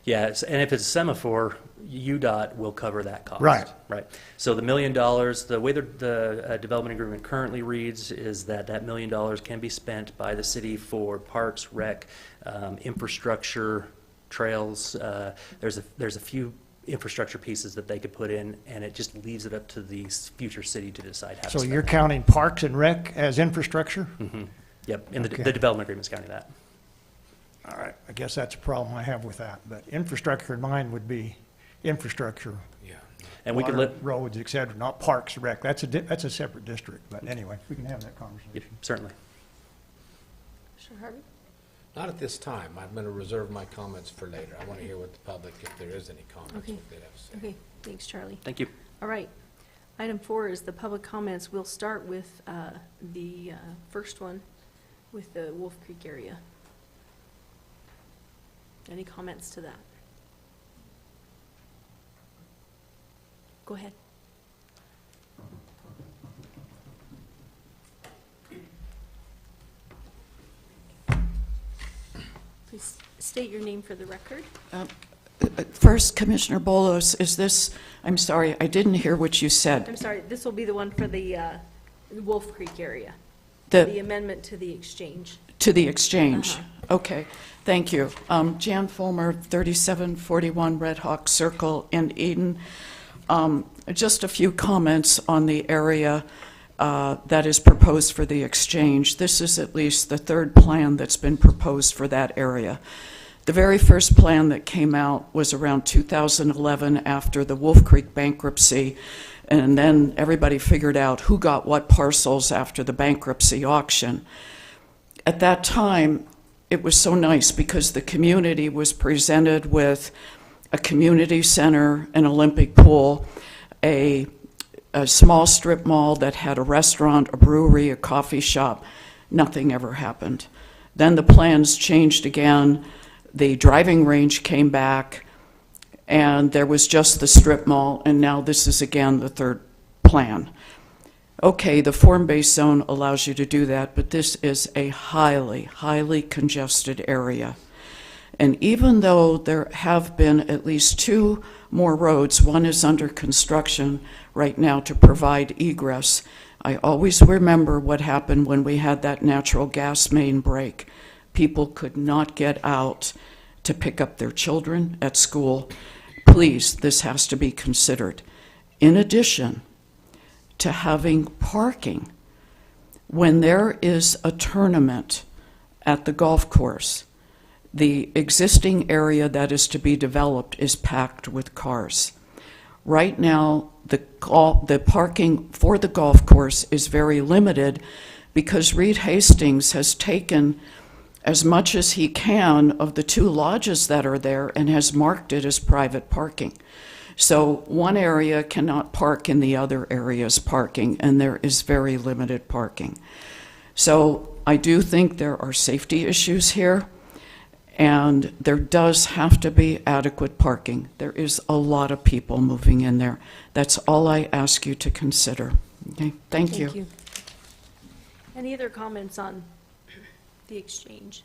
Yeah, and if it's a semaphore, UDOT will cover that cost. Right. Right. So the $1 million, the way the development agreement currently reads is that $1 million can be spent by the city for parks, rec, infrastructure, trails. There's a few infrastructure pieces that they could put in, and it just leaves it up to the future city to decide how to So spend you're it. counting parks and rec as infrastructure? Mm-hmm. Yep, and Okay. the development agreement's counting that. All right, I guess that's a problem I have with that, but infrastructure in mind would be infrastructure. Yeah. And we could water, let, roads, et cetera, not parks and rec. That's a separate district, but anyway, we can have that yep, conversation. certainly. Commissioner Harvey? Not at this time. I'm going to reserve my comments for later. I want to hear what the public, if there is any comments, Okay. what they have to say. Okay, thanks, Charlie. Thank you. All right. Item 4 is the public comments. We'll start with the first one with the Wolf Creek area. Any comments to that? Go ahead. Please state your name for the record. First, Commissioner Bolos, is this, I'm sorry, I didn't hear what you said. I'm sorry, this will be the one for the Wolf Creek area, the The, amendment to the exchange. to the exchange? Uh-huh. Okay, thank you. Jan Fulmer, 3741 Red Hawk Circle in Eden. Just a few comments on the area that is proposed for the exchange. This is at least the third plan that's been proposed for that area. The very first plan that came out was around 2011 after the Wolf Creek bankruptcy, and then everybody figured out who got what parcels after the bankruptcy auction. At that time, it was so nice because the community was presented with a community center, an Olympic pool, a small strip mall that had a restaurant, a brewery, a coffee shop. Nothing ever happened. Then the plans changed again. The driving range came back, and there was just the strip mall, and now this is again the third plan. Okay, the form-based zone allows you to do that, but this is a highly, highly congested area. And even though there have been at least 2 more roads, one is under construction right now to provide egress, I always remember what happened when we had that natural gas main break. People could not get out to pick up their children at school. Please, this has to be considered. In addition to having parking, when there is a tournament at the golf course, the existing area that is to be developed is packed with cars. Right now, the parking for the golf course is very limited because Reed Hastings has taken as much as he can of the 2 lodges that are there and has marked it as private parking. So one area cannot park in the other area's parking, and there is very limited parking. So I do think there are safety issues here, and there does have to be adequate parking. There is a lot of people moving in there. That's all I ask you to consider. Okay, thank you. Any other comments on the exchange?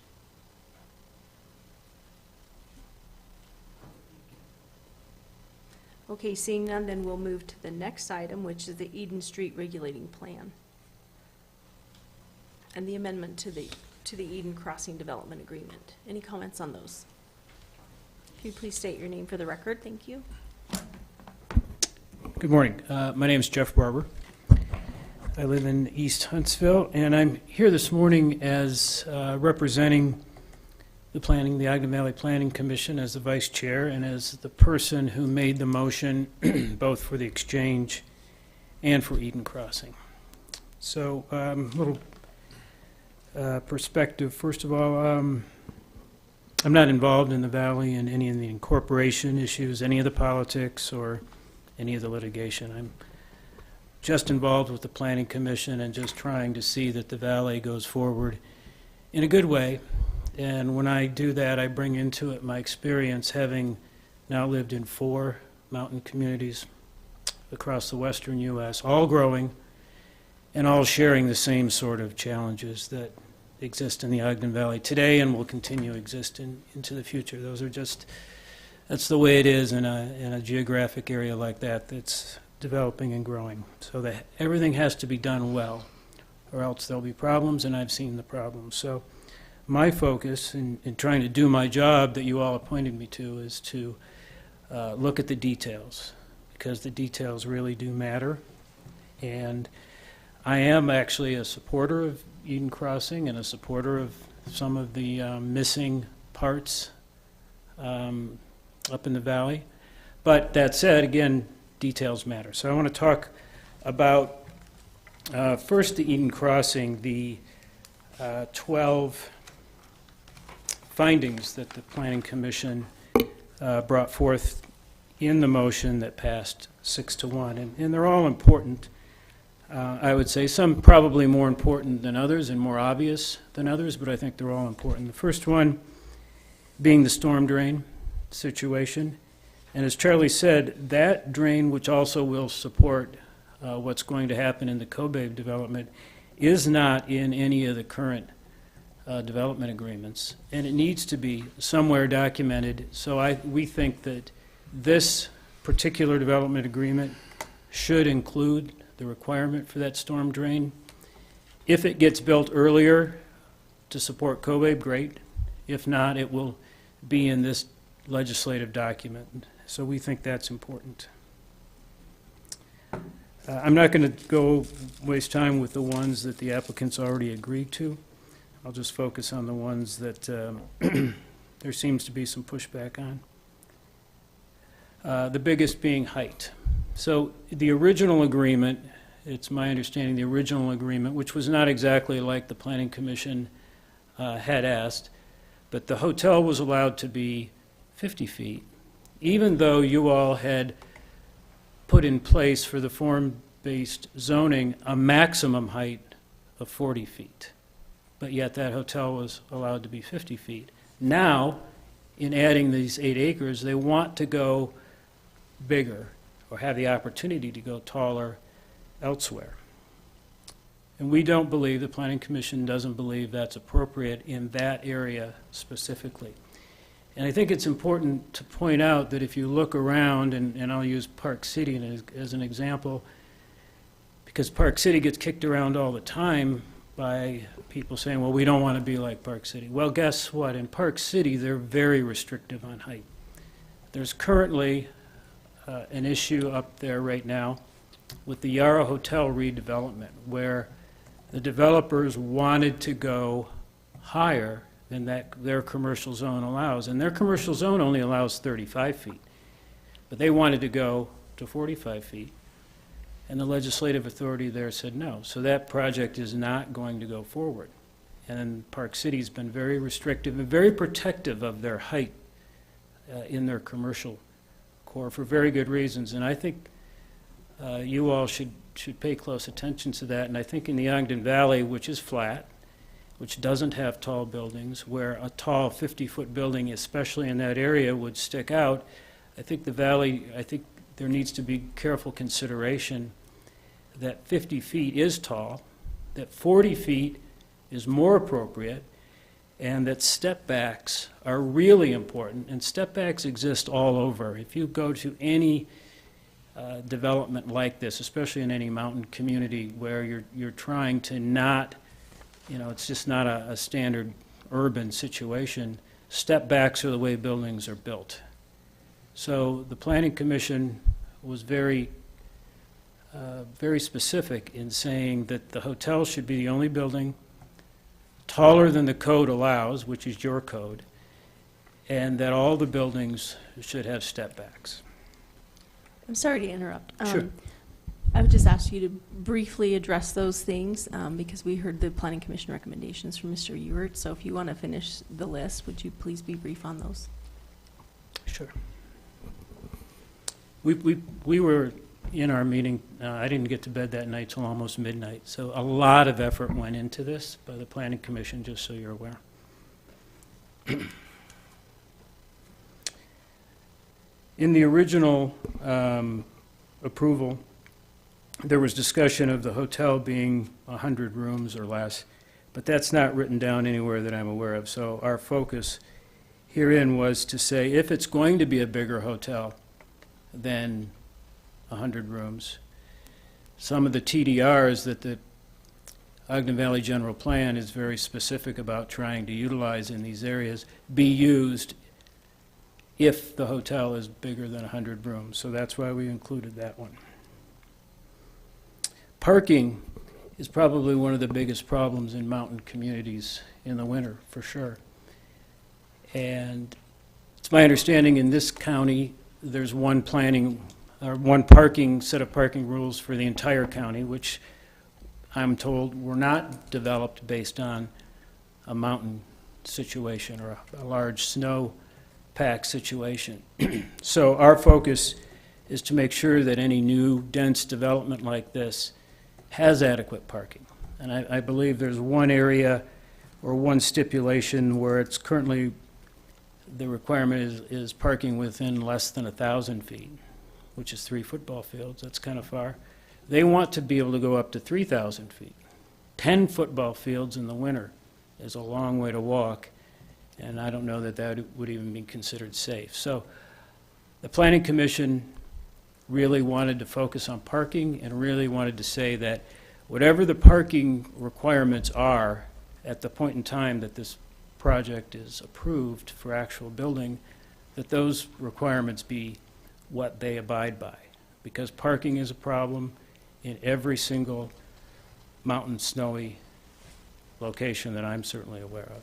Okay, seeing none, then we'll move to the next item, which is the Eden Street Regulating Plan and the amendment to the Eden Crossing Development Agreement. Any comments on those? If you please state your name for the record, thank you. Good morning. My name is Jeff Barber. I live in East Huntsville, and I'm here this morning as representing the Ogden Valley Planning Commission as the vice chair and as the person who made the motion both for the exchange and for Eden Crossing. So a little perspective. First of all, I'm not involved in the Valley in any of the incorporation issues, any of the politics, or any of the litigation. I'm just involved with the Planning Commission and just trying to see that the Valley goes forward in a good way. And when I do that, I bring into it my experience having now lived in 4 mountain communities across the western U.S., all growing and all sharing the same sort of challenges that exist in the Ogden Valley today and will continue to exist into the future. That's the way it is in a geographic area like that that's developing and growing. So that everything has to be done well, or else there'll be problems, and I've seen the problems. So my focus in trying to do my job that you all appointed me to is to look at the details, because the details really do matter. And I am actually a supporter of Eden Crossing and a supporter of some of the missing parts up in the valley. But that said, again, details matter. So I want to talk about first the Eden Crossing, the 12 findings that the Planning Commission brought forth in the motion that passed 6-1. And they're all important. I would say some probably more important than others and more obvious than others, but I think they're all important. The first one being the storm drain situation. And as Charlie said, that drain, which also will support what's going to happen in the COBABE development, is not in any of the current development agreements, and it needs to be somewhere documented. So we think that this particular development agreement should include the requirement for that storm drain. If it gets built earlier to support COBABE, great. If not, it will be in this legislative document. So we think that's important. I'm not going to waste time with the ones that the applicants already agreed to. I'll just focus on the ones that there seems to be some pushback on. The biggest being height. So the original agreement, it's my understanding the original agreement, which was not exactly like the Planning Commission had asked, but the hotel was allowed to be 50 feet, even though you all had put in place for the form-based zoning a maximum height of 40 feet. But yet that hotel was allowed to be 50 feet. Now, in adding these 8 acres, they want to go bigger or have the opportunity to go taller elsewhere. And we don't believe, the Planning Commission doesn't believe that's appropriate in that area specifically. And I think it's important to point out that if you look around, and I'll use Park City as an example, because Park City gets kicked around all the time by people saying, well, we don't want to be like Park City. Well, guess what? In Park City, they're very restrictive on height. There's currently an issue up there right now with the Yarra Hotel redevelopment, where the developers wanted to go higher than their commercial zone allows. And their commercial zone only allows 35 feet. But they wanted to go to 45 feet. And the legislative authority there said no. So that project is not going to go forward. And Park City's been very restrictive and very protective of their height in their commercial core for very good reasons. And I think you all should pay close attention to that. And I think in the Ogden Valley, which is flat, which doesn't have tall buildings, where a tall 50-foot building, especially in that area, would stick out, I think there needs to be careful consideration that 50 feet is tall, that 40 feet is more appropriate, and that step backs are really important. And step backs exist all over. If you go to any development like this, especially in any mountain community where you're trying to not, it's just not a standard urban situation, step backs are the way buildings are built. So the Planning Commission was very specific in saying that the hotel should be the only building taller than the code allows, which is your code, and that all the buildings should have step backs. I'm sorry to interrupt. Sure. I would just ask you to briefly address those things because we heard the Planning Commission recommendations from Mr. Ewert. So if you want to finish the list, would you please be brief on those? Sure. We were in our meeting, I didn't get to bed that night till almost midnight, so a lot of effort went into this by the Planning Commission, just so you're aware. In the original approval, there was discussion of the hotel being 100 rooms or less, but that's not written down anywhere that I'm aware of. So our focus herein was to say if it's going to be a bigger hotel than 100 rooms, some of the TDRs that the Ogden Valley General Plan is very specific about trying to utilize in these areas be used if the hotel is bigger than 100 rooms. So that's why we included that one. Parking is probably one of the biggest problems in mountain communities in the winter, for sure. And it's my understanding in this county, there's one set of parking rules for the entire county, which I'm told were not developed based on a mountain situation or a large snow pack situation. So our focus is to make sure that any new dense development like this has adequate parking. And I believe there's one area or one stipulation where it's currently, the requirement is parking within less than 1,000 feet, which is 3 football fields. That's kind of far. They want to be able to go up to 3,000 feet. 10 football fields in the winter is a long way to walk, and I don't know that that would even be considered safe. So the Planning Commission really wanted to focus on parking and really wanted to say that whatever the parking requirements are at the point in time that this project is approved for actual building, that those requirements be what they abide by. Because parking is a problem in every single mountain snowy location that I'm certainly aware of.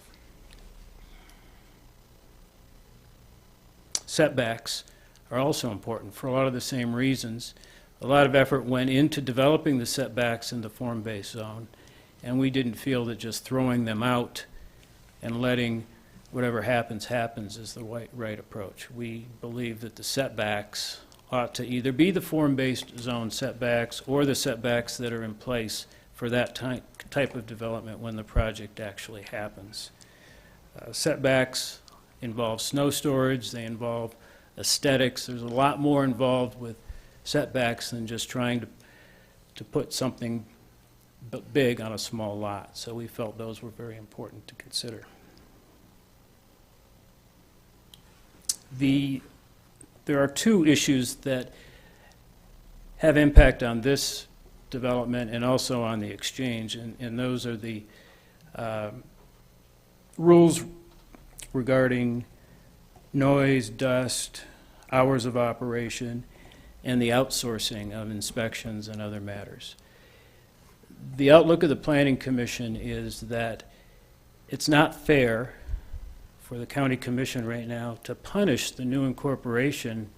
Setbacks are also important for a lot of the same reasons. A lot of effort went into developing the setbacks in the form-based zone, and we didn't feel that just throwing them out and letting whatever happens is the right approach. We believe that the setbacks ought to either be the form-based zone setbacks or the setbacks that are in place for that type of development when the project actually happens. Setbacks involve snow storage, they involve aesthetics. There's a lot more involved with setbacks than just trying to put something big on a small lot. So we felt those were very important to consider. There are two issues that have impact on this development and also on the exchange, and those are the rules regarding noise, dust, hours of operation, and the outsourcing of inspections and other matters. The outlook of the Planning Commission is that it's not fair for the County Commission right now to punish the new incorporation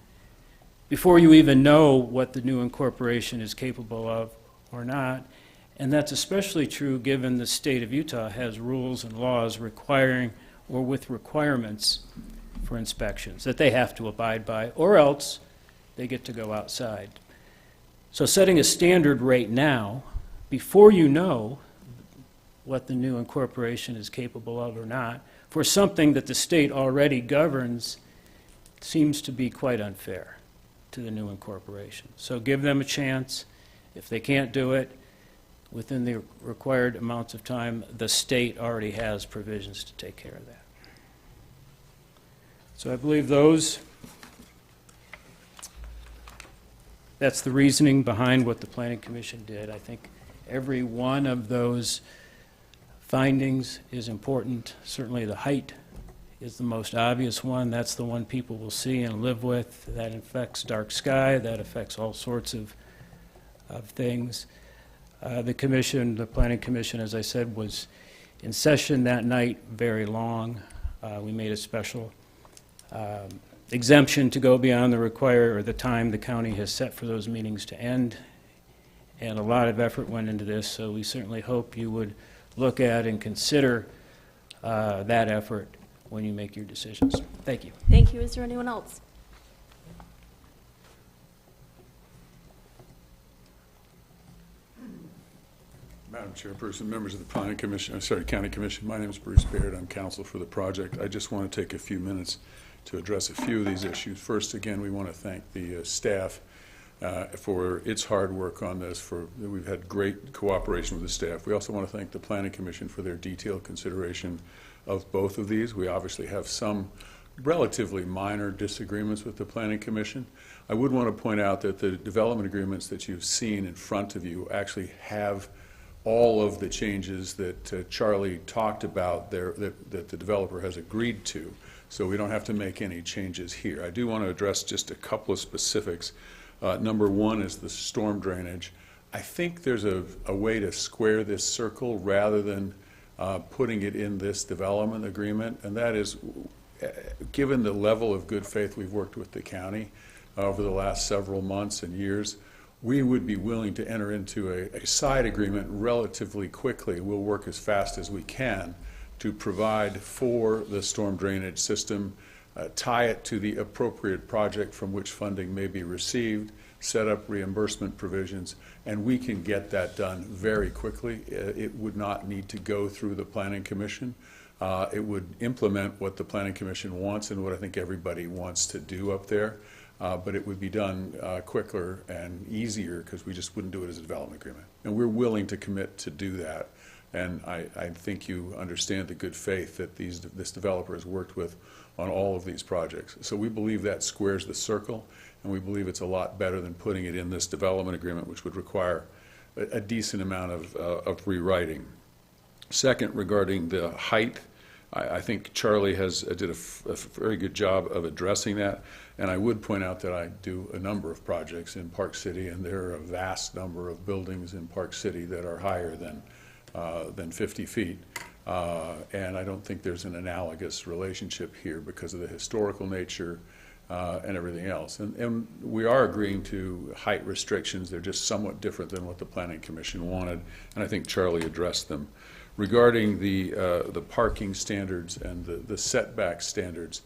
before you even know what the new incorporation is capable of or not. And that's especially true given the state of Utah has rules and laws requiring or with requirements for inspections that they have to abide by, or else they get to go outside. So setting a standard rate now, before you know what the new incorporation is capable of or not, for something that the state already governs, seems to be quite unfair to the new incorporation. So give them a chance. If they can't do it within the required amounts of time, the state already has provisions to take care of that. So I believe that's the reasoning behind what the Planning Commission did. I think every one of those findings is important. Certainly the height is the most obvious one. That's the one people will see and live with. That affects dark sky. That affects all sorts of things. The commission, the Planning Commission, as I said, was in session that night, very long. We made a special exemption to go beyond the required or the time the county has set for those meetings to end. And a lot of effort went into this, so we certainly hope you would look at and consider that effort when you make your decisions. Thank you. Thank you. Is there anyone else? Madam Chairperson, members of the Planning Commission, County Commission, my name is Bruce Baird. I'm counsel for the project. I just want to take a few minutes to address a few of these issues. First, again, we want to thank the staff for its hard work on this. We've had great cooperation with the staff. We also want to thank the Planning Commission for their detailed consideration of both of these. We obviously have some relatively minor disagreements with the Planning Commission. I would want to point out that the development agreements that you've seen in front of you actually have all of the changes that Charlie talked about there that the developer has agreed to. So we don't have to make any changes here. I do want to address just a couple of specifics. Number one is the storm drainage. I think there's a way to square this circle rather than putting it in this development agreement, and that is, given the level of good faith we've worked with the county over the last several months and years, we would be willing to enter into a side agreement relatively quickly. We'll work as fast as we can to provide for the storm drainage system, tie it to the appropriate project from which funding may be received, set up reimbursement provisions, and we can get that done very quickly. It would not need to go through the Planning Commission. It would implement what the Planning Commission wants and what I think everybody wants to do up there. But it would be done quicker and easier because we just wouldn't do it as a development agreement. And we're willing to commit to do that. And I think you understand the good faith that this developer has worked with on all of these projects. So we believe that squares the circle, and we believe it's a lot better than putting it in this development agreement, which would require a decent amount of rewriting. Second, regarding the height, I think Charlie did a very good job of addressing that. And I would point out that I do a number of projects in Park City, and there are a vast number of buildings in Park City that are higher than 50 feet. And I don't think there's an analogous relationship here because of the historical nature and everything else. And we are agreeing to height restrictions. They're just somewhat different than what the Planning Commission wanted, and I think Charlie addressed them. Regarding the parking standards and the setback standards,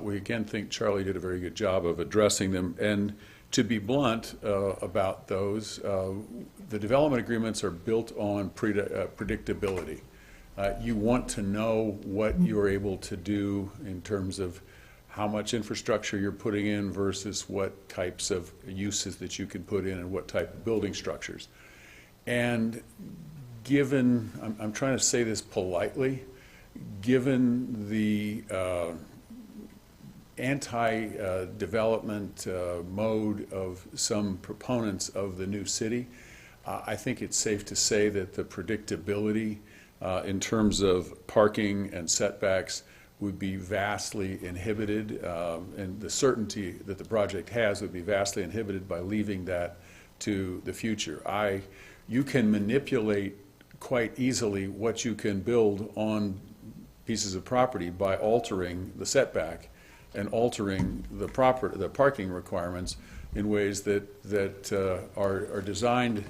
we again think Charlie did a very good job of addressing them. And to be blunt about those, the development agreements are built on predictability. You want to know what you're able to do in terms of how much infrastructure you're putting in versus what types of uses that you can put in and what type of building structures. And given, I'm trying to say this politely, given the anti-development mode of some proponents of the new city, I think it's safe to say that the predictability in terms of parking and setbacks would be vastly inhibited, and the certainty that the project has would be vastly inhibited by leaving that to the future. You can manipulate quite easily what you can build on pieces of property by altering the setback and altering the parking requirements in ways that are designed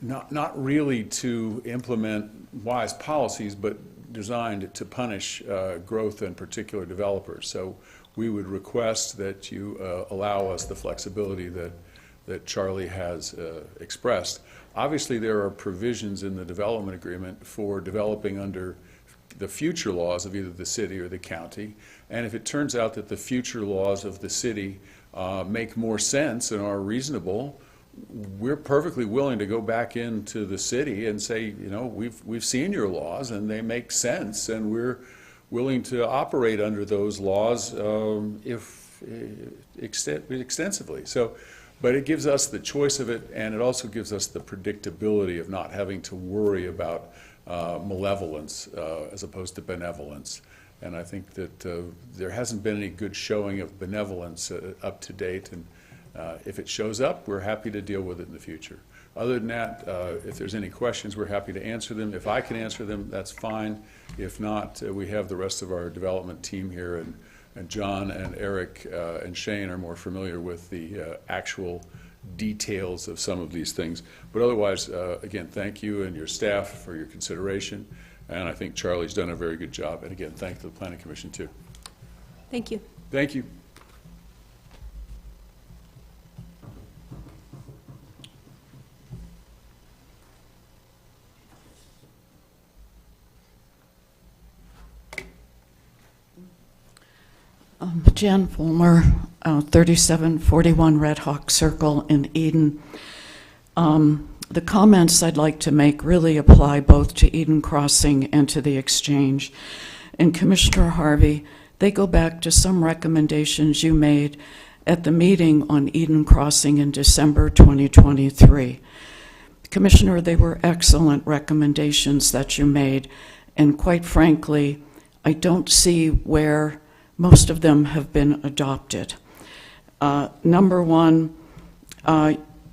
not really to implement wise policies, but designed to punish growth in particular developers. So we would request that you allow us the flexibility that Charlie has expressed. Obviously, there are provisions in the development agreement for developing under the future laws of either the city or the county. And if it turns out that the future laws of the city make more sense and are reasonable, we're perfectly willing to go back into the city and say, you know, we've seen your laws and they make sense, and we're willing to operate under those laws extensively. So, but it gives us the choice of it, and it also gives us the predictability of not having to worry about malevolence as opposed to benevolence. And I think that there hasn't been any good showing of benevolence up to date, and if it shows up, we're happy to deal with it in the future. Other than that, if there's any questions, we're happy to answer them. If I can answer them, that's fine. If not, we have the rest of our development team here, and John and Eric and Shane are more familiar with the actual details of some of these things. But otherwise, again, thank you and your staff for your consideration. And I think Charlie's done a very good job. And again, thank the Planning Commission too. Thank you. Thank you. Jan Fulmer, 3741 Red Hawk Circle in Eden. The comments I'd like to make really apply both to Eden Crossing and to the Exchange. And Commissioner Harvey, they go back to some recommendations you made at the meeting on Eden Crossing in December 2023. Commissioner, they were excellent recommendations that you made, and quite frankly, I don't see where most of them have been adopted. Number one,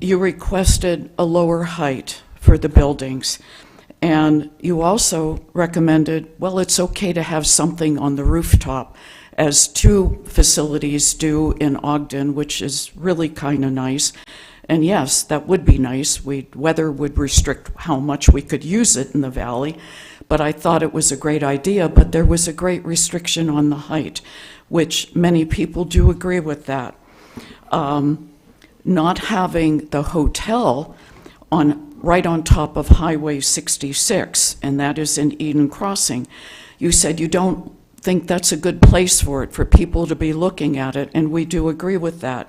you requested a lower height for the buildings, and you also recommended, well, it's okay to have something on the rooftop, as two facilities do in Ogden, which is really kind of nice. And yes, that would be nice. Weather would restrict how much we could use it in the valley, but I thought it was a great idea, but there was a great restriction on the height, which many people do agree with that. Not having the hotel right on top of Highway 66, and that is in Eden Crossing. You said you don't think that's a good place for it, for people to be looking at it, and we do agree with that.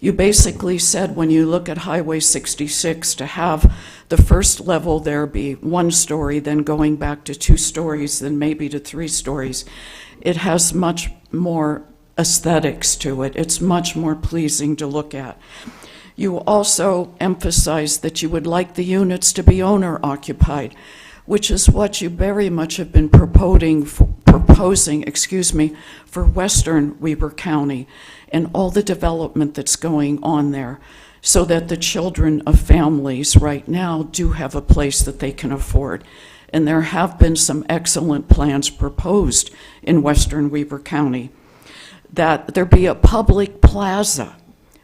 You basically said when you look at Highway 66 to have the first level there be 1 story, then going back to 2 stories, then maybe to 3 stories. It has much more aesthetics to it. It's much more pleasing to look at. You also emphasized that you would like the units to be owner-occupied, which is what you very much have been proposing for Western Weber County and all the development that's going on there, so that the children of families right now do have a place that they can afford. And there have been some excellent plans proposed in Western Weber County, that there be a public plaza,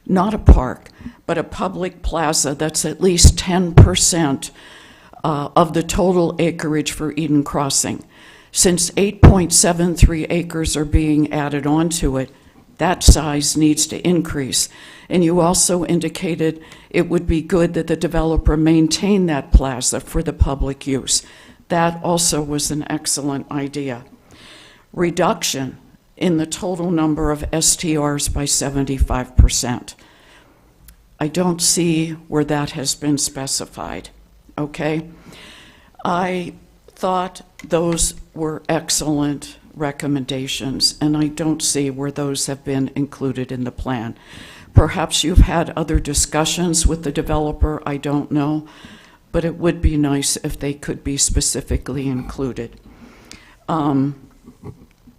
not a park, but a public plaza that's at least 10% of the total acreage for Eden Crossing. Since 8.73 acres are being added onto it, that size needs to increase. And you also indicated it would be good that the developer maintain that plaza for the public use. That also was an excellent idea. Reduction in the total number of STRs by 75%. I don't see where that has been specified, okay? I thought those were excellent recommendations, and I don't see where those have been included in the plan. Perhaps you've had other discussions with the developer, I don't know, but it would be nice if they could be specifically included.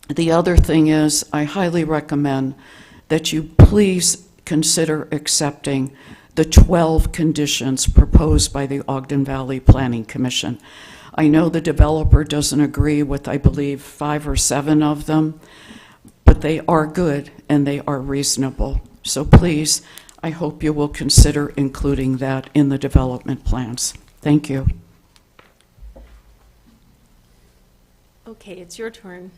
The other thing is, I highly recommend that you please consider accepting the 12 conditions proposed by the Ogden Valley Planning Commission. I know the developer doesn't agree with, I believe, 5 or 7 of them, but they are good and they are reasonable. So please, I hope you will consider including that in the development plans. Thank you. Okay, it's your turn.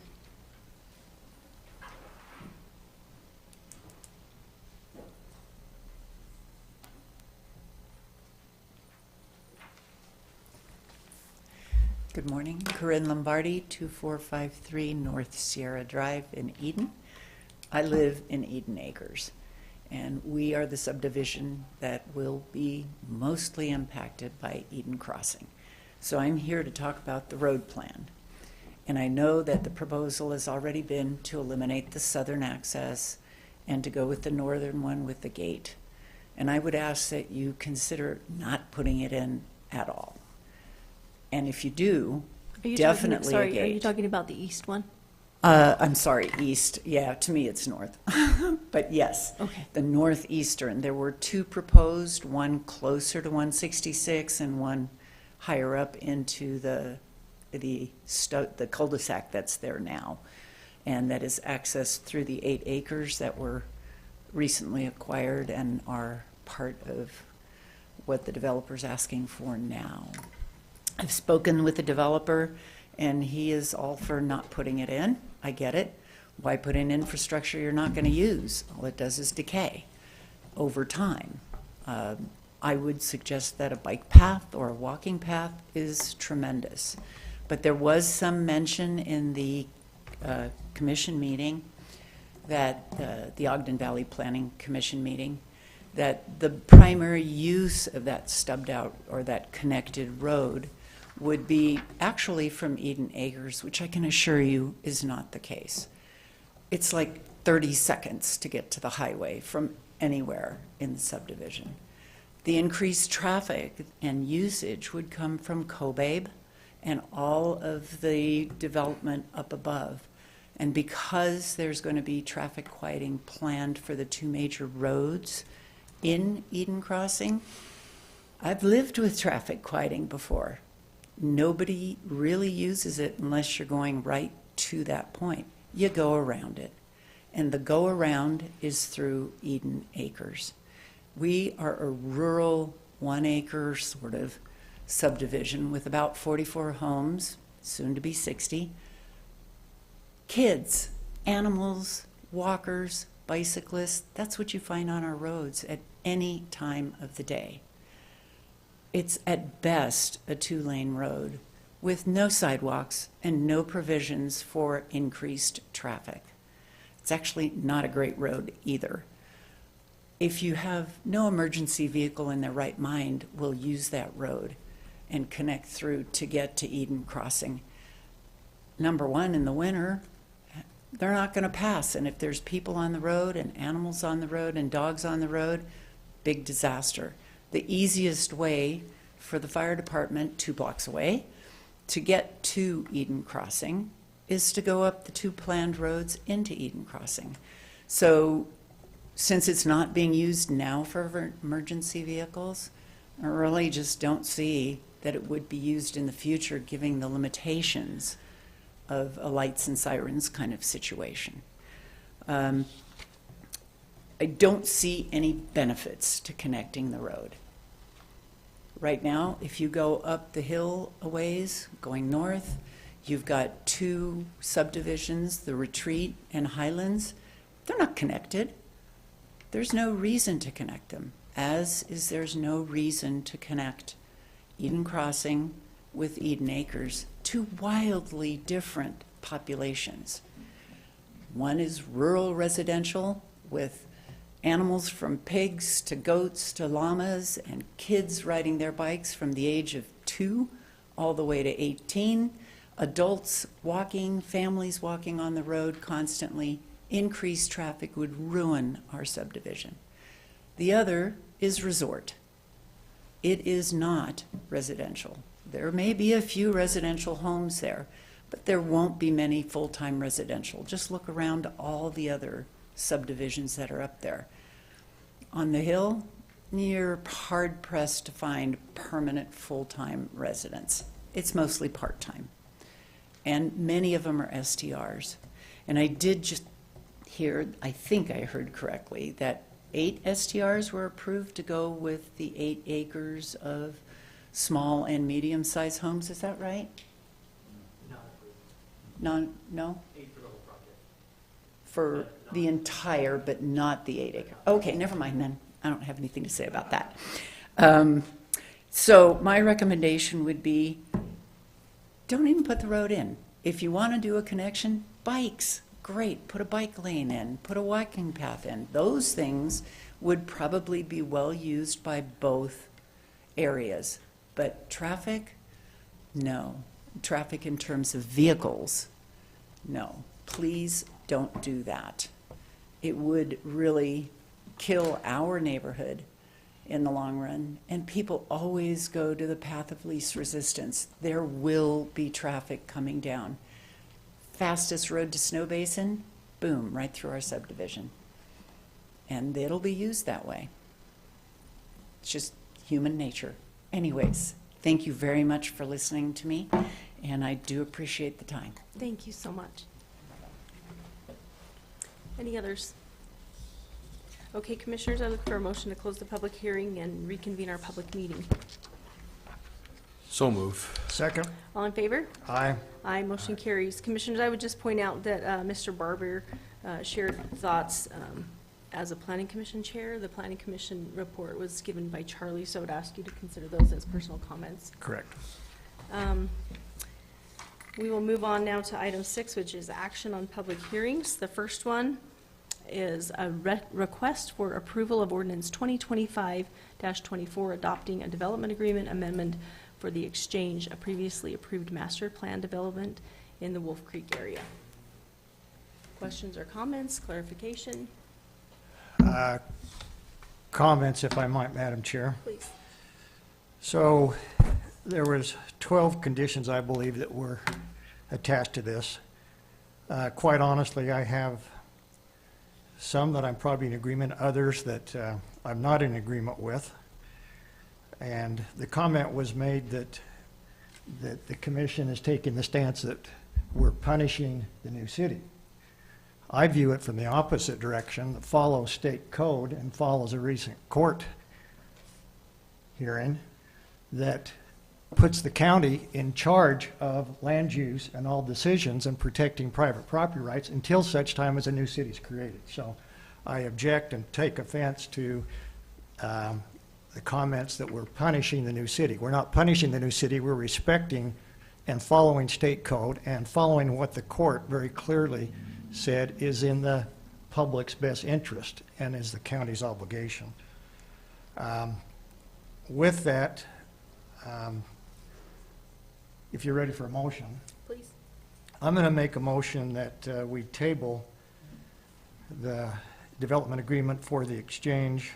Good morning. Corinne Lombardi, 2453 North Sierra Drive in Eden. I live in Eden Acres, and we are the subdivision that will be mostly impacted by Eden Crossing. So I'm here to talk about the road plan. And I know that the proposal has already been to eliminate the southern access and to go with the northern one with the gate. And I would ask that you consider not putting it in at all. And if you do, Are you definitely talking, a sorry, are you gate. talking about the east one? I'm sorry, east. Yeah, to me it's north. But yes, Okay. the northeastern. There were two proposed, one closer to 166 and one higher up into the cul-de-sac that's there now. And that is accessed through the 8 acres that were recently acquired and are part of what the developer's asking for now. I've spoken with the developer, and he is all for not putting it in. I get it. Why put in infrastructure you're not going to use? All it does is decay over time. I would suggest that a bike path or a walking path is tremendous. But there was some mention in the commission meeting, that the Ogden Valley Planning Commission meeting, that the primary use of that stubbed out or that connected road would be actually from Eden Acres, which I can assure you is not the case. It's like 30 seconds to get to the highway from anywhere in the subdivision. The increased traffic and usage would come from Cobabe and all of the development up above. And because there's going to be traffic quieting planned for the 2 major roads in Eden Crossing, I've lived with traffic quieting before. Nobody really uses it unless you're going right to that point. You go around it. And the go around is through Eden Acres. We are a rural 1 acre sort of subdivision with about 44 homes, soon to be 60. Kids, animals, walkers, bicyclists, that's what you find on our roads at any time of the day. It's at best a 2-lane road with no sidewalks and no provisions for increased traffic. It's actually not a great road either. If you have no emergency vehicle in their right mind, will use that road and connect through to get to Eden Crossing. Number one, in the winter, they're not going to pass. And if there's people on the road and animals on the road and dogs on the road, big disaster. The easiest way for the fire department 2 blocks away to get to Eden Crossing is to go up the 2 planned roads into Eden Crossing. So since it's not being used now for emergency vehicles, I really just don't see that it would be used in the future, given the limitations of a lights and sirens kind of situation. I don't see any benefits to connecting the road. Right now, if you go up the hill a ways, going north, you've got 2 subdivisions, the Retreat and Highlands. They're not connected. There's no reason to connect them, as is there's no reason to connect Eden Crossing with Eden Acres, 2 wildly different populations. One is rural residential with animals from pigs to goats to llamas and kids riding their bikes from the age of 2 all the way to 18, adults walking, families walking on the road constantly. Increased traffic would ruin our subdivision. The other is resort. It is not residential. There may be a few residential homes there, but there won't be many full-time residential. Just look around all the other subdivisions that are up there. On the hill, you're hard-pressed to find permanent full-time residents. It's mostly part-time. And many of them are STRs. And I did just hear, I think I heard correctly, that 8 STRs were approved to go with the 8 acres of small and medium-sized homes, is that right? No? 8 for the whole project. For the entire, but not the 8 acre. Okay, never mind then. I don't have anything to say about that. So my recommendation would be, don't even put the road in. If you want to do a connection, bikes, great, put a bike lane in, put a walking path in. Those things would probably be well used by both areas. But traffic, no. Traffic in terms of vehicles, no. Please don't do that. It would really kill our neighborhood in the long run, and people always go to the path of least resistance. There will be traffic coming down. Fastest road to Snow Basin, boom, right through our subdivision. And it'll be used that way. It's just human nature. Anyways, thank you very much for listening to me, and I do appreciate the time. Thank you so much. Any others? Okay, Commissioners, I look for a motion to close the public hearing and reconvene our public meeting. So move. Second? All in favor? Aye. Aye, motion carries. Commissioners, I would just point out that Mr. Barber shared thoughts as a Planning Commission chair. The Planning Commission report was given by Charlie, so I would ask you to consider those as personal comments. Correct. We will move on now to item 6, which is action on public hearings. The first one is a request for approval of ordinance 2025-24, adopting a development agreement amendment for the exchange, a previously approved master plan development in the Wolf Creek area. Questions or comments, clarification? Comments, if I might, Madam Chair. Please. So there was 12 conditions, I believe, that were attached to this. Quite honestly, I have some that I'm probably in agreement, others that I'm not in agreement with. And the comment was made that the commission is taking the stance that we're punishing the new city. I view it from the opposite direction, that follows state code and follows a recent court hearing that puts the county in charge of land use and all decisions and protecting private property rights until such time as a new city is created. So I object and take offense to the comments that we're punishing the new city. We're not punishing the new city, we're respecting and following state code and following what the court very clearly said is in the public's best interest and is the county's obligation. With that, if you're ready for a motion, Please. I'm going to make a motion that we table the development agreement for the exchange.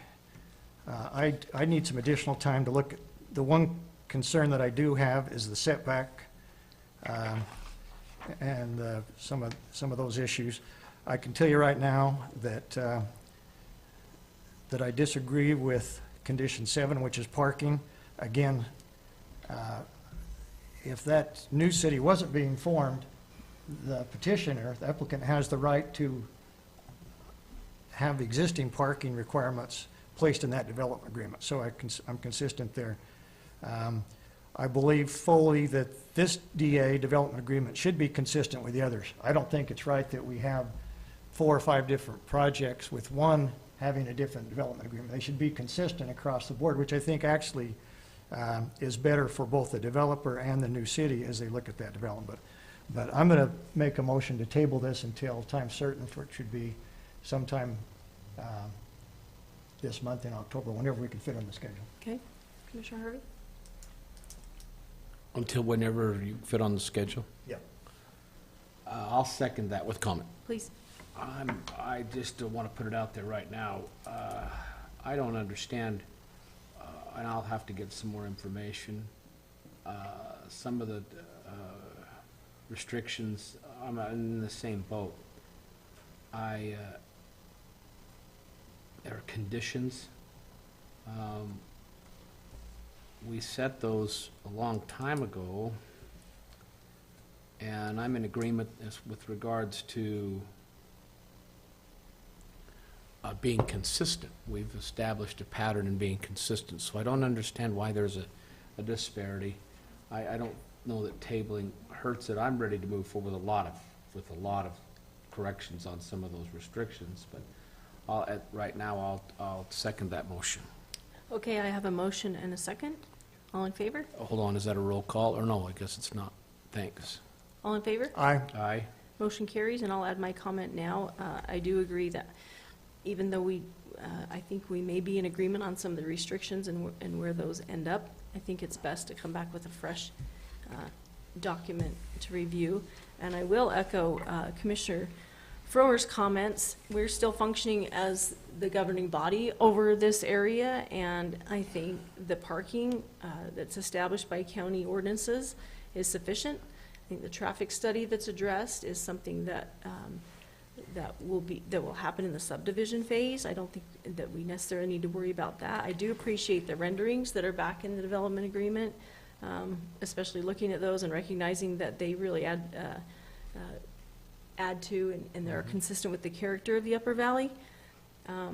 I need some additional time to look at, the one concern that I do have is the setback and some of those issues. I can tell you right now that that I disagree with condition 7, which is parking. Again, if that new city wasn't being formed, the petitioner, the applicant, has the right to have existing parking requirements placed in that development agreement. So I'm consistent there. I believe fully that this DA development agreement should be consistent with the others. I don't think it's right that we have 4 or 5 different projects with one having a different development agreement. They should be consistent across the board, which I think actually is better for both the developer and the new city as they look at that development. But I'm going to make a motion to table this until time certain, for it should be sometime this month in October, whenever we can fit on the schedule. Okay. Commissioner Harvey? Until whenever you fit on the schedule? Yep. I'll second that with comment. Please. I just want to put it out there right now. I don't understand, and I'll have to get some more information. Some of the restrictions, I'm in the same boat. There are conditions. We set those a long time ago, and I'm in agreement with regards to being consistent. We've established a pattern in being consistent, so I don't understand why there's a disparity. I don't know that tabling hurts it. I'm ready to move forward with a lot of corrections on some of those restrictions, but right now, I'll second that motion. Okay, I have a motion and a second. All in favor? Hold on, is that a roll call, or no? I guess it's not. Thanks. All in favor? Aye. Aye. Motion carries, and I'll add my comment now. I do agree that even though I think we may be in agreement on some of the restrictions and where those end up, I think it's best to come back with a fresh document to review. And I will echo Commissioner Froer's comments. We're still functioning as the governing body over this area, and I think the parking that's established by county ordinances is sufficient. I think the traffic study that's addressed is something that that will happen in the subdivision phase. I don't think that we necessarily need to worry about that. I do appreciate the renderings that are back in the development agreement, especially looking at those and recognizing that they really add to and they're consistent with the character of the Upper Valley. I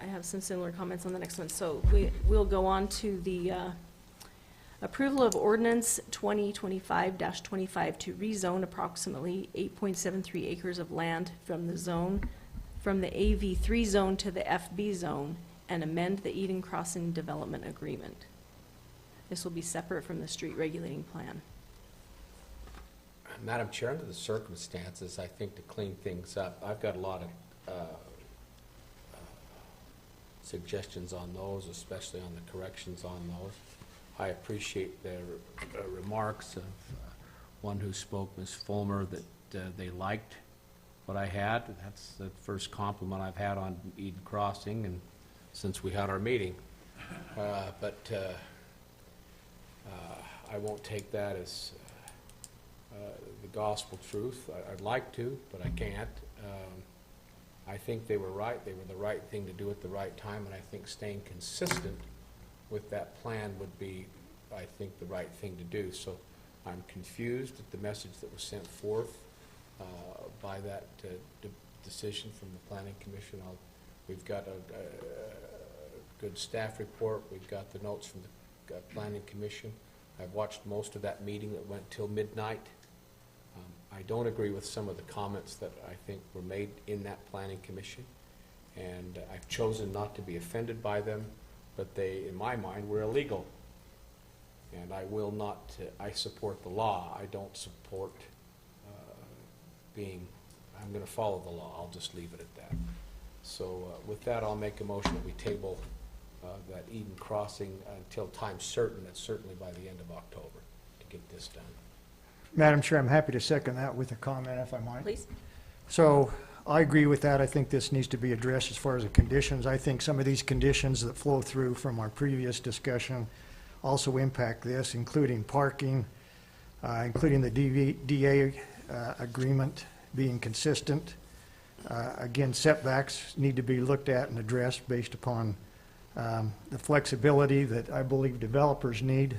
have some similar comments on the next one. So we'll go on to the approval of ordinance 2025-25 to rezone approximately 8.73 acres of land from the AV3 zone to the FB zone and amend the Eden Crossing Development Agreement. This will be separate from the street regulating plan. Madam Chair, under the circumstances, I think to clean things up, I've got a lot of suggestions on those, especially on the corrections on those. I appreciate the remarks of one who spoke, Ms. Fulmer, that they liked what I had. That's the first compliment I've had on Eden Crossing and since we had our meeting. But I won't take that as the gospel truth. I'd like to, but I can't. I think they were right. They were the right thing to do at the right time, and I think staying consistent with that plan would be, I think, the right thing to do. So I'm confused at the message that was sent forth by that decision from the Planning Commission. We've got a good staff report. We've got the notes from the Planning Commission. I've watched most of that meeting that went till midnight. I don't agree with some of the comments that I think were made in that Planning Commission, and I've chosen not to be offended by them, but they, in my mind, were illegal. And I will not, I support the law. I don't support I'm going to follow the law. I'll just leave it at that. So with that, I'll make a motion that we table that Eden Crossing until time certain, that's certainly by the end of October, to get this done. Madam Chair, I'm happy to second that with a comment, if I might. Please. So I agree with that. I think this needs to be addressed as far as the conditions. I think some of these conditions that flow through from our previous discussion also impact this, including parking, including the DA agreement being consistent. Again, setbacks need to be looked at and addressed based upon the flexibility that I believe developers need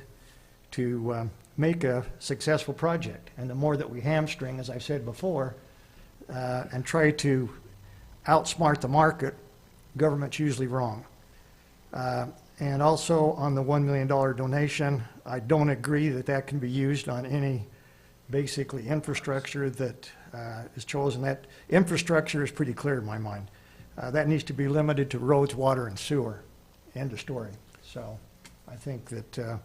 to make a successful project. And the more that we hamstring, as I've said before, and try to outsmart the market, government's usually wrong. And also on the $1 million donation, I don't agree that that can be used on any basically infrastructure that is chosen. That infrastructure is pretty clear in my mind. That needs to be limited to roads, water, and sewer. End of story. So I think that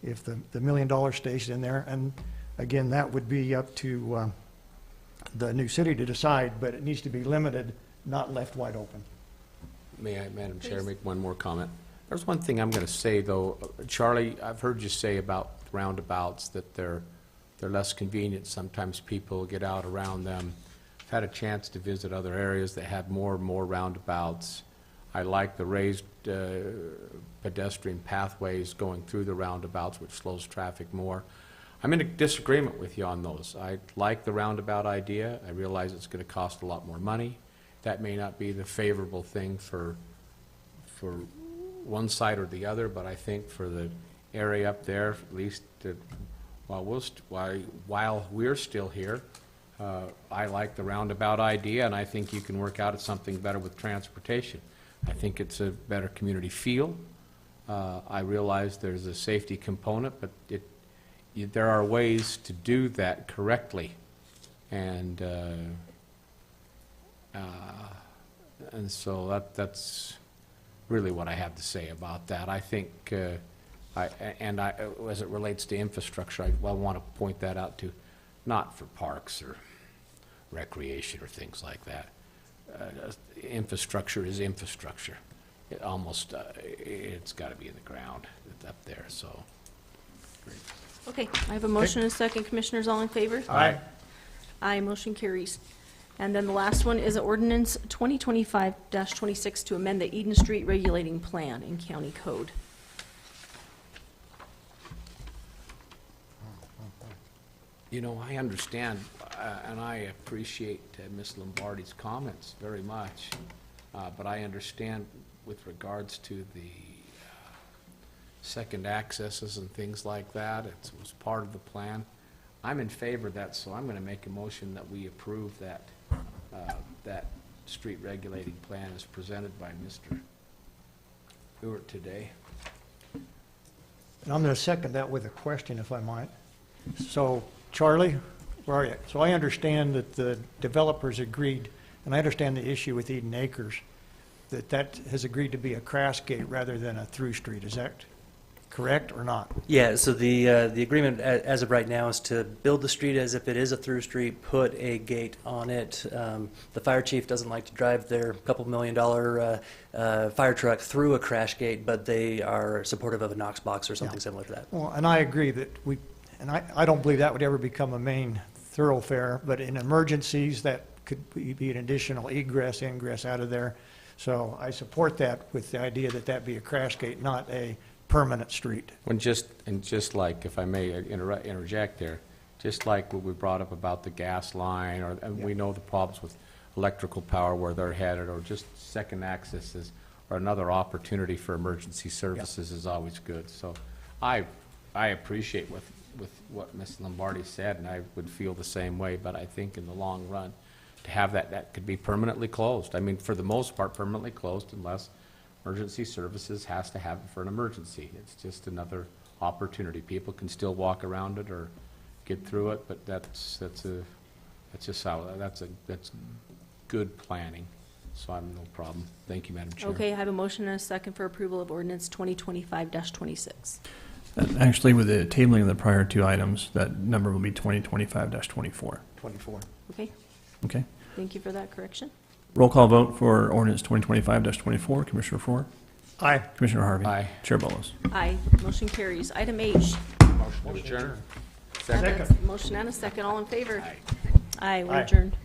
if the $1 million stays in there, and again, that would be up to the new city to decide, but it needs to be limited, not left wide open. May I, Madam Chair, Please. make one more comment? There's one thing I'm going to say, though. Charlie, I've heard you say about roundabouts that they're less convenient. Sometimes people get out around them. I've had a chance to visit other areas that have more and more roundabouts. I like the raised pedestrian pathways going through the roundabouts, which slows traffic more. I'm in a disagreement with you on those. I like the roundabout idea. I realize it's going to cost a lot more money. That may not be the favorable thing for one side or the other, but I think for the area up there, at least while we're still here, I like the roundabout idea, and I think you can work out something better with transportation. I think it's a better community feel. I realize there's a safety component, but there are ways to do that correctly. And so that's really what I have to say about that. I think, as it relates to infrastructure, I want to point that out too, not for parks or recreation or things like that. Infrastructure is infrastructure. It's got to be in the ground. It's up there, so. Okay, I have a motion and a second. Commissioners, all in favor? Aye. Aye, motion carries. And then the last one is ordinance 2025-26 to amend the Eden Street regulating plan in county code. You know, I understand, and I appreciate Ms. Lombardi's comments very much, but I understand with regards to the second accesses and things like that, it was part of the plan. I'm in favor of that, so I'm going to make a motion that we approve that, that street regulating plan as presented by Mr. Ewart today. And I'm going to second that with a question, if I might. So, Charlie, where are you? So I understand that the developers agreed, and I understand the issue with Eden Acres, that has agreed to be a crash gate rather than a through street. Is that correct or not? Yeah, so the agreement as of right now is to build the street as if it is a through street, put a gate on it. The fire chief doesn't like to drive their couple $1 million fire truck through a crash gate, but they are supportive of a Knox box or something similar to that. Well, and I agree that I don't believe that would ever become a main thoroughfare, but in emergencies, that could be an additional egress, ingress out of there. So I support that with the idea that that be a crash gate, not a permanent street. Just like, if I may interject there, just like what we brought up about the gas line, and we know the problems with electrical power where they're headed, or just second accesses, or another opportunity for emergency services is always good. So I appreciate with what Ms. Lombardi said, and I would feel the same way, but I think in the long run, to have that could be permanently closed. I mean, for the most part, permanently closed unless emergency services has to have it for an emergency. It's just another opportunity. People can still walk around it or get through it, but that's good planning. So I have no problem. Thank you, Madam Chair. Okay, I have a motion and a second for approval of ordinance 2025-26. Actually, with the tabling of the prior two items, that number will be 2025-24. 24. Okay, Okay? thank you for that correction. Roll call vote for ordinance 2025-24. Commissioner Ford? Aye. Commissioner Harvey? Aye. Chair Bolos? Aye, motion carries. Item H. Motion adjourned. Motion and a second, all in favor? Aye, we're Aye. adjourned.